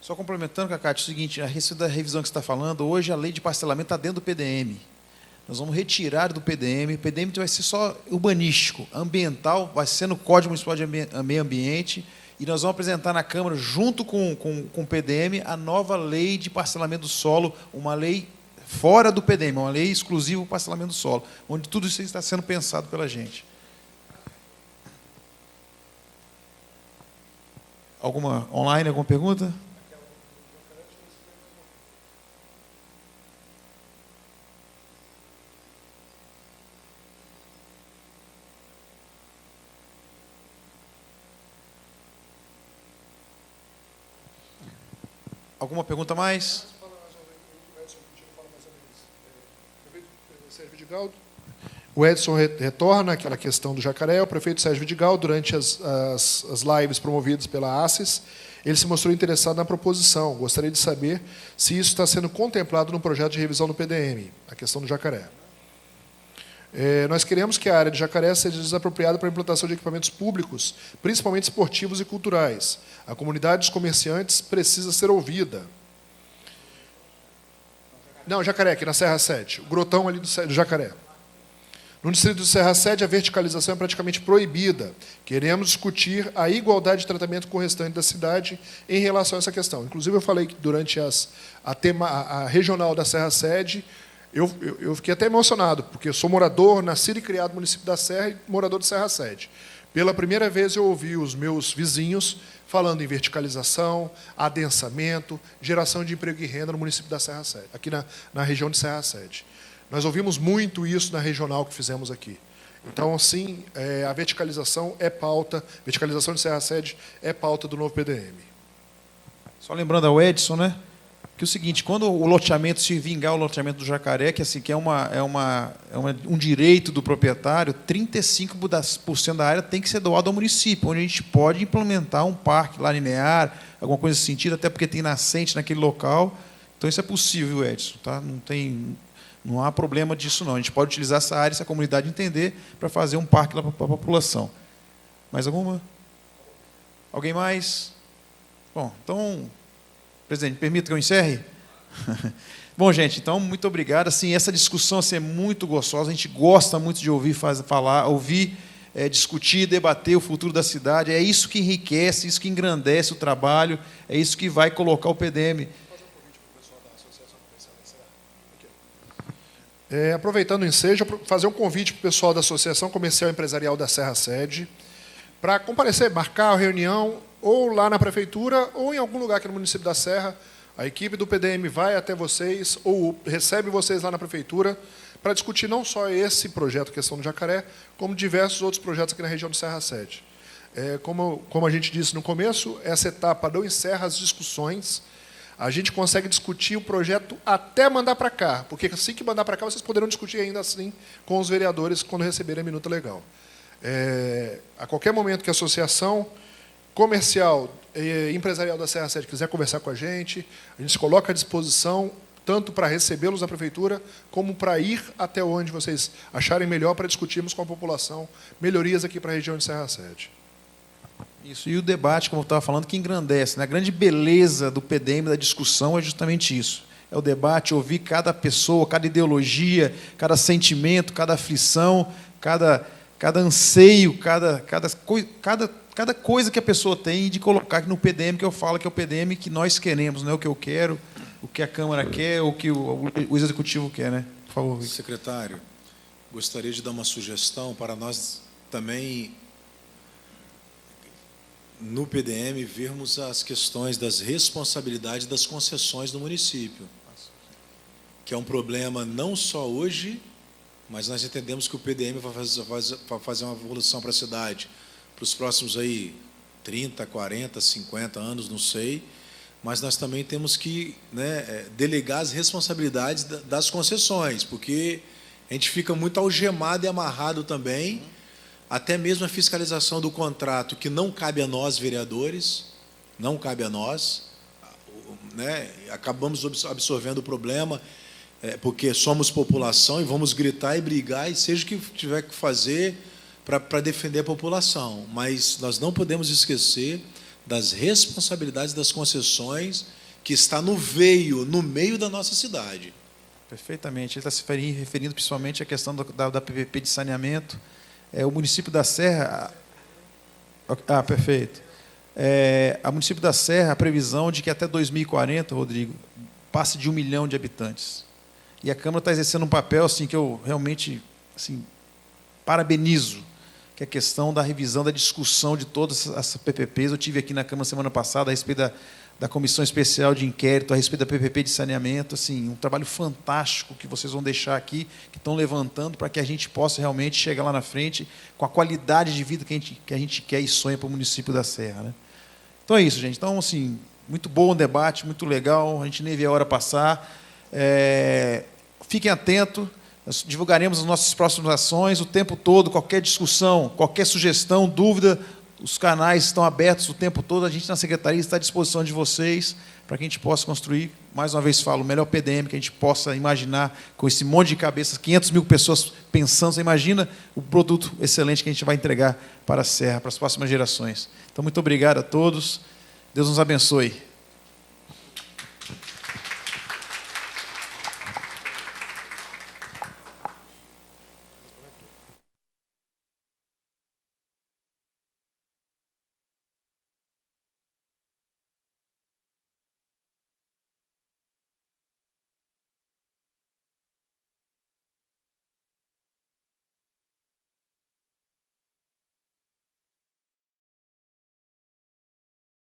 Só complementando, Cacate, é o seguinte, a respeito da revisão que você está falando, hoje a lei de parcelamento está dentro do PDM. Nós vamos retirar do PDM. O PDM vai ser só urbanístico, ambiental, vai ser no Código Municipal de Meio Ambiente, e nós vamos apresentar na Câmara, junto com o PDM, a nova lei de parcelamento do solo, uma lei fora do PDM, uma lei exclusiva para o parcelamento do solo, onde tudo isso está sendo pensado pela gente. Alguma online, alguma pergunta? Alguma pergunta mais? O Edson retorna àquela questão do jacaré. O prefeito Sérgio Vidigal, durante as lives promovidas pela ACES, ele se mostrou interessado na proposição. Gostaria de saber se isso está sendo contemplado no projeto de revisão do PDM, a questão do jacaré. Nós queremos que a área de jacaré seja desapropriada para a implantação de equipamentos públicos, principalmente esportivos e culturais. A comunidade dos comerciantes precisa ser ouvida. Não, Jacaré, aqui na Serra Sede, o grotão ali do Jacaré. No distrito do Serra Sede, a verticalização é praticamente proibida. Queremos discutir a igualdade de tratamento com o restante da cidade em relação a essa questão. Inclusive, eu falei que durante a regional da Serra Sede, eu fiquei até emocionado, porque eu sou morador, nascido e criado no município da Serra e morador de Serra Sede. Pela primeira vez, eu ouvi os meus vizinhos falando em verticalização, adensamento, geração de emprego e renda no município da Serra Sede, aqui na região de Serra Sede. Nós ouvimos muito isso na regional que fizemos aqui. Então, sim, a verticalização é pauta, verticalização de Serra Sede é pauta do novo PDM. Só lembrando ao Edson, né, que é o seguinte, quando o loteamento se vingar, o loteamento do Jacaré, que, assim, que é um direito do proprietário, 35% da área tem que ser doado ao município, onde a gente pode implementar um parque lá linear, alguma coisa nesse sentido, até porque tem nascente naquele local. Então, isso é possível, Edson. Tá? Não há problema disso, não. A gente pode utilizar essa área, essa comunidade entender, para fazer um parque lá para a população. Mais alguma? Alguém mais? Bom, então, presidente, permita que eu encerre? Bom, gente, então, muito obrigado. Assim, essa discussão assim, é muito gostosa, a gente gosta muito de ouvir discutir, debater o futuro da cidade. É isso que enriquece, isso que engrandece o trabalho, é isso que vai colocar o PDM. Aproveitando o ensejo, fazer um convite para o pessoal da Associação Comercial e Empresarial da Serra Sede para comparecer, marcar a reunião ou lá na Prefeitura ou em algum lugar aqui no município da Serra. A equipe do PDM vai até vocês ou recebe vocês lá na Prefeitura para discutir não só esse projeto, questão do Jacaré, como diversos outros projetos aqui na região de Serra Sede. Como a gente disse no começo, essa etapa não encerra as discussões. A gente consegue discutir o projeto até mandar para cá, porque assim que mandar para cá, vocês poderão discutir ainda assim com os vereadores quando receberem a minuta legal. A qualquer momento que a Associação Comercial e Empresarial da Serra Sede quiser conversar com a gente se coloca à disposição, tanto para recebê-los na Prefeitura, como para ir até onde vocês acharem melhor para discutirmos com a população melhorias aqui para a região de Serra Sede. Isso, e o debate, como eu estava falando, que engrandece. Né? A grande beleza do PDM, da discussão, é justamente isso. É o debate, ouvir cada pessoa, cada ideologia, cada sentimento, cada aflição, cada anseio, cada coisa que a pessoa tem, de colocar aqui no PDM, que eu falo que é o PDM que nós queremos, não é o que eu quero, o que a Câmara quer, o que o Executivo quer. Né? Por favor, Victor. Secretário, gostaria de dar uma sugestão para nós também, no PDM, vermos as questões das responsabilidades das concessões do município, que é um problema não só hoje, mas nós entendemos que o PDM vai fazer uma evolução para a cidade para os próximos 30, 40, 50 anos, não sei, mas nós também temos que delegar as responsabilidades das concessões, porque a gente fica muito algemado e amarrado também, até mesmo a fiscalização do contrato, que não cabe a nós, vereadores, não cabe a nós, acabamos absorvendo o problema, porque somos população e vamos gritar e brigar, e seja o que tiver que fazer para defender a população. Mas nós não podemos esquecer das responsabilidades das concessões, que está no meio da nossa cidade. Perfeitamente. Ele está se referindo principalmente à questão da PPP de saneamento. O município da Serra... perfeito. O município da Serra, a previsão de que até 2040, Rodrigo, passe de 1 milhão de habitantes. E a Câmara está exercendo um papel assim, que eu realmente parabenizo, que é a questão da revisão, da discussão de todas as PPPs. Eu tive aqui na Câmara semana passada a respeito da Comissão Especial de Inquérito, a respeito da PPP de saneamento, assim, um trabalho fantástico que vocês vão deixar aqui, que estão levantando para que a gente possa realmente chegar lá na frente com a qualidade de vida que a gente quer e sonha para o município da Serra. Né? Então é isso, gente. Então, assim, muito bom o debate, muito legal, a gente nem vê a hora passar. Fiquem atentos, nós divulgaremos as nossas próximas ações o tempo todo, qualquer discussão, qualquer sugestão, dúvida, os canais estão abertos o tempo todo, a gente na Secretaria está à disposição de vocês, para que a gente possa construir, mais uma vez falo, o melhor PDM que a gente possa imaginar, com esse monte de cabeças, 500 mil pessoas pensando. Você imagina o produto excelente que a gente vai entregar para a Serra, para as próximas gerações. Então, muito obrigado a todos, Deus nos abençoe.